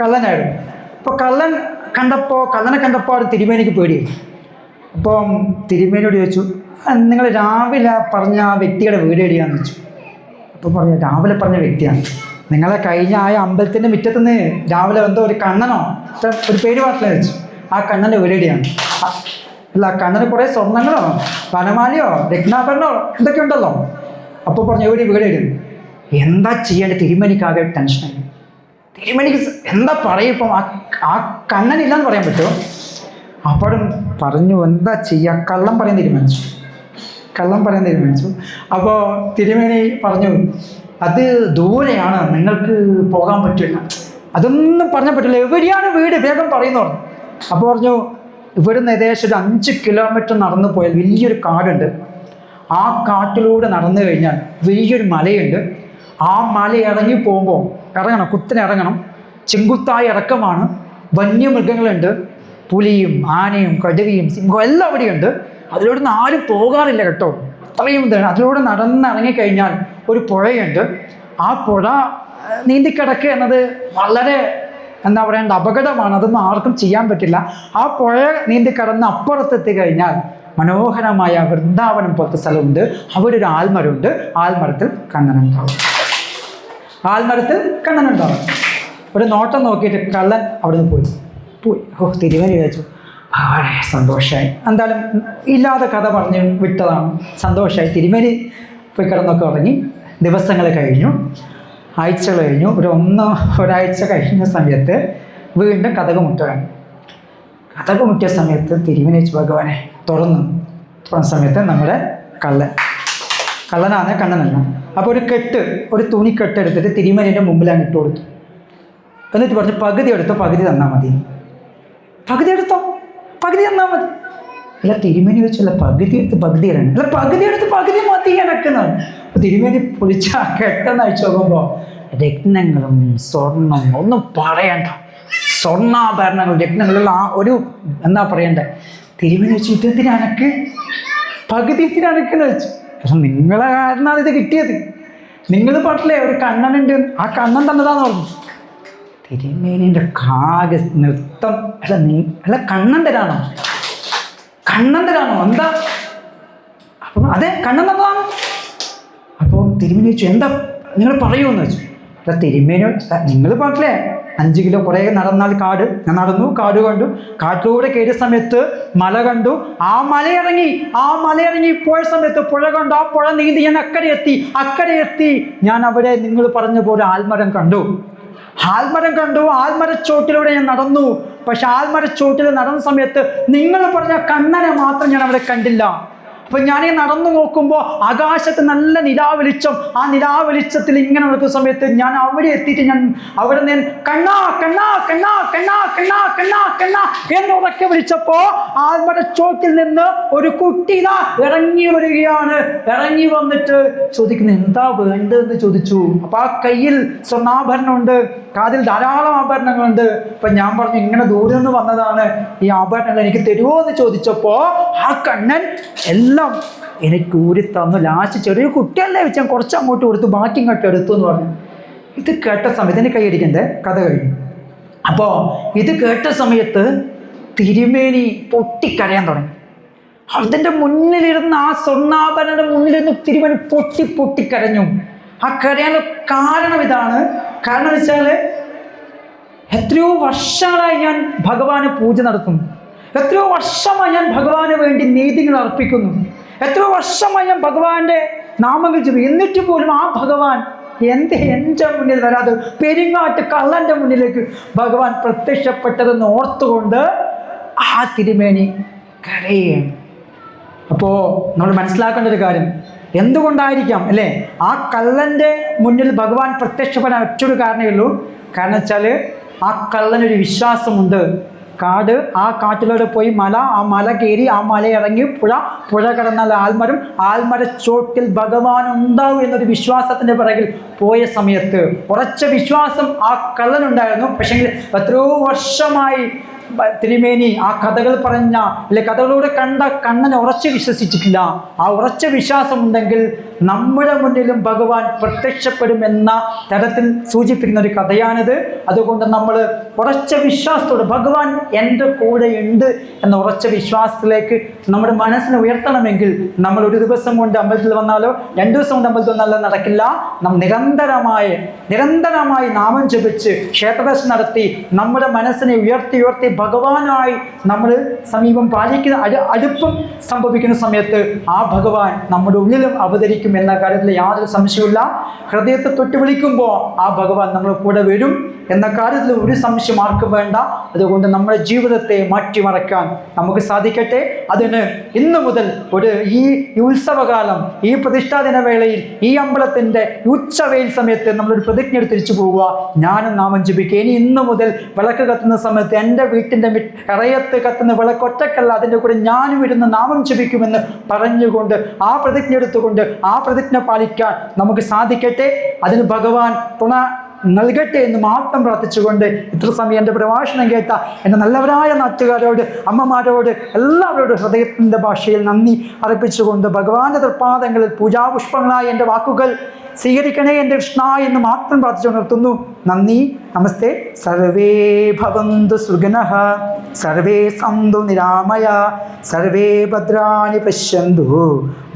കള്ളനായിരുന്നു. അപ്പോൾ കള്ളനെ കണ്ടപ്പോൾ അത് തിരുമേനിക്ക് പേടിയായി. അപ്പം തിരുമേനിയോട് ചോദിച്ചു, നിങ്ങൾ രാവിലെ പറഞ്ഞ ആ വ്യക്തിയുടെ വീട് എവിടെയാണെന്ന് ചോദിച്ചു. അപ്പോൾ പറഞ്ഞു, രാവിലെ പറഞ്ഞ വ്യക്തിയാണ്. നിങ്ങളെ കഴിഞ്ഞ ആ അമ്പലത്തിൻ്റെ മുറ്റത്തുനിന്ന് രാവിലെ എന്തോ ഒരു കണ്ണനോ ഒരു പേര് മാത്രമേ വെച്ചു. ആ കണ്ണൻ്റെ വീട് എവിടെയാണ്? അല്ല, കണ്ണന് കുറേ സ്വർണ്ണങ്ങളോ വനമാലയോ രത്നാഭരണോ എന്തൊക്കെ ഉണ്ടല്ലോ. അപ്പോൾ പറഞ്ഞു, എവിടെ വീട് എവിടെയാണ്? എന്താ ചെയ്യേണ്ടത്? തിരുമേനിക്കാകെ ടെൻഷനായി. തിരുമേനിക്ക് എന്താ പറയും? ഇപ്പം ആ കണ്ണനില്ലെന്ന് പറയാൻ പറ്റുമോ? അപ്പോഴും പറഞ്ഞു, എന്താ ചെയ്യുക? കള്ളം പറയാൻ തീരുമാനിച്ചു. അപ്പോൾ തിരുമേനി പറഞ്ഞു, അത് ദൂരെയാണ്, നിങ്ങൾക്ക് പോകാൻ പറ്റില്ല. അതൊന്നും പറഞ്ഞാൽ പറ്റില്ല. എവിടെയാണ് വീട്? വേഗം പറയുന്നു പറഞ്ഞു. അപ്പോൾ പറഞ്ഞു, ഇവിടുന്ന് ഏകദേശം ഒരു 5 കിലോമീറ്റർ നടന്നു പോയാൽ വലിയൊരു കാടുണ്ട്. ആ കാട്ടിലൂടെ നടന്നു കഴിഞ്ഞാൽ വലിയൊരു മലയുണ്ട്. ആ മല ഇറങ്ങി പോകുമ്പോൾ കുത്തിനെ ഇറങ്ങണം. ചെങ്കുത്തായ ഇറക്കമാണ്. വന്യമൃഗങ്ങളുണ്ട്. പുലിയും ആനയും കടുവയും സിംഹവും എല്ലാം അവിടെയുണ്ട്. അതിലൂടെ ആരും പോകാറില്ല കേട്ടോ. അത്രയും ഇതാണ്. അതിലൂടെ നടന്നിറങ്ങിക്കഴിഞ്ഞാൽ ഒരു പുഴയുണ്ട്. ആ പുഴ നീന്തിക്കിടക്കുക എന്നത് വളരെ എന്താ പറയേണ്ട അപകടമാണ്. അതൊന്നും ആർക്കും ചെയ്യാൻ പറ്റില്ല. ആ പുഴ നീന്തിക്കടന്ന് അപ്പുറത്തെത്തി കഴിഞ്ഞാൽ മനോഹരമായ വൃന്ദാവനം പോലത്തെ സ്ഥലമുണ്ട്. അവിടെ ഒരു ആൽമരമുണ്ട്. ആൽമരത്തിൽ കണ്ണനുണ്ടാവും. ഒരു നോട്ടം നോക്കിയിട്ട് കള്ളൻ അവിടുന്ന് പോയി. തിരുമേനി വിചാരിച്ചു, വളരെ സന്തോഷമായി. എന്തായാലും ഇല്ലാതെ കഥ പറഞ്ഞ് വിട്ടതാണ്. സന്തോഷമായി. തിരുമേനി പോയി കിടന്നൊക്കെ ഉറങ്ങി. ദിവസങ്ങൾ കഴിഞ്ഞു, ആഴ്ചകൾ കഴിഞ്ഞു. ഒരാഴ്ച കഴിഞ്ഞ സമയത്ത് വീണ്ടും കതക് മുട്ടിയ സമയത്ത് തിരുമേനി വെച്ച് ഭഗവാനെ തുറന്ന സമയത്ത് നമ്മുടെ കള്ളനാണ്, കണ്ണനല്ല. അപ്പോൾ ഒരു തുണിക്കെട്ട് എടുത്തിട്ട് തിരുമേനിയുടെ മുമ്പിലാണ് ഇട്ട് കൊടുത്തു. എന്നിട്ട് പറഞ്ഞു, പകുതി തന്നാൽ മതി. പകുതി തന്നാൽ മതി. അല്ല, തിരുമേനി വെച്ചല്ല, പകുതി എടുത്ത് പകുതി മതി എനക്കെന്നാണ്. അപ്പോൾ തിരുമേനി പൊളിച്ച കെട്ടെന്ന് അയച്ചു നോക്കുമ്പോൾ രത്നങ്ങളും സ്വർണം ഒന്നും പറയണ്ട, സ്വർണ്ണാഭരണങ്ങൾ രത്നങ്ങളുള്ള ആ ഒരു എന്താ പറയണ്ടേ. തിരുമേനി വെച്ചു, ഇതെന്തിനക്ക് പകുതി എന്തിനക്കെന്ന് വെച്ചു. പക്ഷെ നിങ്ങളെ കാരണമാണ് ഇത് കിട്ടിയത്. നിങ്ങൾ പറഞ്ഞില്ലേ ഒരു കണ്ണനുണ്ട്, ആ കണ്ണൻ തന്നതാന്ന് പറഞ്ഞു. തിരുമേനിൻ്റെ കാകെ നൃത്തം. അല്ല കണ്ണൻ തരാണോ എന്താ? അപ്പം അതെ, കണ്ണൻ തന്നതാണ്. അപ്പോൾ തിരുമേനി ചോദിച്ചു, എന്താ നിങ്ങൾ പറയുമെന്ന് വെച്ചു. അല്ല തിരുമേനി, നിങ്ങൾ പറഞ്ഞില്ലേ 5 കിലോ കുറേ നടന്നാൽ കാട്. ഞാൻ നടന്നു, കാട് കണ്ടു. കാട്ടിലൂടെ കയറിയ സമയത്ത് മല കണ്ടു. ആ മലയിറങ്ങി പോയ സമയത്ത് പുഴ കണ്ടു. ആ പുഴ നീന്തി ഞാൻ അക്കരെ എത്തി. ഞാൻ അവിടെ നിങ്ങൾ പറഞ്ഞ പോലെ ആൽമരം കണ്ടു. ആൽമരച്ചോട്ടിലൂടെ ഞാൻ നടന്നു. പക്ഷെ ആൽമരച്ചോട്ടിൽ നടന്ന സമയത്ത് നിങ്ങൾ പറഞ്ഞ കണ്ണനെ മാത്രം ഞാൻ അവിടെ കണ്ടില്ല. അപ്പം ഞാൻ നടന്നു നോക്കുമ്പോൾ ആകാശത്ത് നല്ല നിലാവെളിച്ചം. ആ നിലാവെളിച്ചത്തിൽ ഇങ്ങനെ നടക്കുന്ന സമയത്ത് ഞാൻ അവിടെ എത്തിയിട്ട് ഞാൻ അവിടെ നിന്ന് കണ്ണാ എന്നുറക്കെ വിളിച്ചപ്പോൾ ആൽമരച്ചോട്ടിൽ നിന്ന് ഒരു കുട്ടി ഇറങ്ങി വരികയാണ്. ഇറങ്ങി വന്നിട്ട് ചോദിക്കുന്നു, എന്താ വേണ്ടതെന്ന് ചോദിച്ചു. അപ്പം ആ കയ്യിൽ സ്വർണ്ണാഭരണമുണ്ട്, കാതിൽ ധാരാളം ആഭരണങ്ങളുണ്ട്. അപ്പം ഞാൻ പറഞ്ഞു, ഇങ്ങനെ ദൂരെ നിന്ന് വന്നതാണ്, ഈ ആഭരണങ്ങൾ എനിക്ക് തരുമോ എന്ന് ചോദിച്ചപ്പോൾ ആ കണ്ണൻ എല്ലാം എനിക്ക് ഊരി തന്നു. ലാസ്റ്റ് ചെറിയൊരു കുട്ടിയല്ലേ വെച്ച് ഞാൻ കുറച്ച് അങ്ങോട്ട് കൊടുത്തു, ബാക്കി ഇങ്ങോട്ട് എടുത്തു എന്ന് പറഞ്ഞു. ഇത് കേട്ട സമയത്ത് എനിക്ക് കൈയടിക്കണ്ടേ, കഥ കഴിഞ്ഞു. അപ്പോൾ ഇത് കേട്ട സമയത്ത് തിരുമേനി പൊട്ടിക്കരയാൻ തുടങ്ങി. അതിൻ്റെ മുന്നിലിരുന്ന് ആ സ്വർണ്ണാഭരണയുടെ മുന്നിലിരുന്ന് തിരുമേനി പൊട്ടിക്കരഞ്ഞു. ആ കരയാനുള്ള കാരണം ഇതാണ്. കാരണം വെച്ചാൽ എത്രയോ വർഷങ്ങളായി ഞാൻ ഭഗവാന് പൂജ നടത്തുന്നു. എത്രയോ വർഷമായി ഞാൻ ഭഗവാന് വേണ്ടി നീതികൾ അർപ്പിക്കുന്നു. എത്രയോ വർഷമായി ഞാൻ ഭഗവാന്റെ നാമങ്ങൾ ചെയ്തു. എന്നിട്ട് പോലും ആ ഭഗവാൻ എൻ്റെ മുന്നിൽ വരാതെ പെരിങ്ങാട്ട് കള്ളൻ്റെ മുന്നിലേക്ക് ഭഗവാൻ പ്രത്യക്ഷപ്പെട്ടതെന്ന് ഓർത്തുകൊണ്ട് ആ തിരുമേനി കരയുകയാണ്. അപ്പോൾ നമ്മൾ മനസ്സിലാക്കേണ്ട ഒരു കാര്യം, എന്തുകൊണ്ടായിരിക്കാം അല്ലേ ആ കള്ളൻ്റെ മുന്നിൽ ഭഗവാൻ പ്രത്യക്ഷപ്പെടാൻ ഒറ്റൊരു കാരണമേ ഉള്ളൂ. കാരണം വെച്ചാൽ ആ കള്ളനൊരു വിശ്വാസമുണ്ട്, ആ കാട്ടിലൂടെ പോയി ആ മല കയറി, ആ മല ഇറങ്ങി പുഴ കടന്നാൽ ആൽമരച്ചോട്ടിൽ ഭഗവാൻ ഉണ്ടാവും എന്നൊരു വിശ്വാസത്തിൻ്റെ പിറകിൽ പോയ സമയത്ത് ഉറച്ച വിശ്വാസം ആ കള്ളനുണ്ടായിരുന്നു. പക്ഷേ എത്രയോ വർഷമായി തിരുമേനി ആ കഥകൾ പറഞ്ഞ കഥകളോട് കണ്ട കണ്ണനെ ഉറച്ച് വിശ്വസിച്ചിട്ടില്ല. ആ ഉറച്ച വിശ്വാസമുണ്ടെങ്കിൽ നമ്മുടെ മുന്നിലും ഭഗവാൻ പ്രത്യക്ഷപ്പെടുമെന്ന തരത്തിൽ സൂചിപ്പിക്കുന്ന ഒരു കഥയാണിത്. അതുകൊണ്ട് നമ്മൾ ഉറച്ച വിശ്വാസത്തോടെ ഭഗവാൻ എൻ്റെ കൂടെ ഉണ്ട് എന്ന ഉറച്ച വിശ്വാസത്തിലേക്ക് നമ്മുടെ മനസ്സിനെ ഉയർത്തണമെങ്കിൽ നമ്മൾ ഒരു ദിവസം കൊണ്ട് അമ്പലത്തിൽ വന്നാലോ 2 ദിവസം കൊണ്ട് അമ്പലത്തിൽ വന്നാലോ നടക്കില്ല. നാം നിരന്തരമായി നാമം ജപിച്ച് ക്ഷേത്രദർശനം നടത്തി നമ്മുടെ മനസ്സിനെ ഉയർത്തി ഭഗവാനായി നമ്മൾ സമീപം പാലിക്കുന്ന അടുപ്പം സംഭവിക്കുന്ന സമയത്ത് ആ ഭഗവാൻ നമ്മുടെ ഉള്ളിലും അവതരിക്കും എന്ന കാര്യത്തിൽ യാതൊരു സംശയമില്ല. ഹൃദയത്തെ തൊട്ട് വിളിക്കുമ്പോൾ ആ ഭഗവാൻ നമ്മുടെ കൂടെ വരും എന്ന കാര്യത്തിൽ ഒരു സംശയം ആർക്കും വേണ്ട. അതുകൊണ്ട് നമ്മുടെ ജീവിതത്തെ മാറ്റിമറക്കാൻ നമുക്ക് സാധിക്കട്ടെ. അതിന് ഇന്ന് മുതൽ ഈ ഉത്സവകാലം, ഈ പ്രതിഷ്ഠാദിന വേളയിൽ, ഈ അമ്പലത്തിൻ്റെ ഉച്ചവെയിൽ സമയത്ത് നമ്മളൊരു പ്രതിജ്ഞ എടുത്ത് തിരിച്ചു പോവുക. ഞാനും നാമം ജപിക്കുക. ഇനി ഇന്ന് മുതൽ വിളക്ക് കത്തുന്ന സമയത്ത് എൻ്റെ വീട്ടിൻ്റെ ഇറയത്ത് കത്തുന്ന വിളക്ക് ഒറ്റക്കല്ല, അതിൻ്റെ കൂടെ ഞാനും ഇരുന്ന് നാമം ജപിക്കുമെന്ന് പറഞ്ഞുകൊണ്ട് ആ പ്രതിജ്ഞ എടുത്തുകൊണ്ട് ആ പ്രതിജ്ഞ പാലിക്കാൻ നമുക്ക് സാധിക്കട്ടെ. അതിന് ഭഗവാൻ തുണ നൽകട്ടെ എന്ന് മാത്രം പ്രാർത്ഥിച്ചുകൊണ്ട് ഇത്ര സമയം എൻ്റെ പ്രഭാഷണം കേട്ട എൻ്റെ നല്ലവരായ നാട്ടുകാരോട്, അമ്മമാരോട്, എല്ലാവരോടും ഹൃദയത്തിൻ്റെ ഭാഷയിൽ നന്ദി അർപ്പിച്ചുകൊണ്ട് ഭഗവാന്റെ തൃപ്പാദങ്ങളിൽ പൂജാപുഷ്പങ്ങളായ എൻ്റെ വാക്കുകൾ സ്വീകരിക്കണേ എൻ്റെ കൃഷ്ണ എന്ന് മാത്രം പ്രാർത്ഥിച്ചു നിർത്തുന്നു. നന്ദി, നമസ്തേ. സർവേ ഭവന്തു സുഖിനഃ, സർവേ സന്തു നിരാമയ, സർവേ ഭദ്രാണി പശ്യന്തു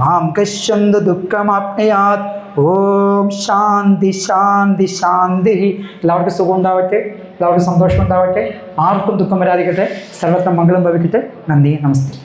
മാം കശ്യന്തു ദുഃഖമാപ്നുയാത്. ഓം ശാന്തി ശാന്തി ശാന്തി. എല്ലാവർക്കും സുഖം ഉണ്ടാവട്ടെ, എല്ലാവർക്കും സന്തോഷം ഉണ്ടാവട്ടെ, ആർക്കും ദുഃഖം വരാതിരിക്കട്ടെ, സർവത്ര മംഗളം ഭവിക്കട്ടെ. നന്ദി, നമസ്തേ.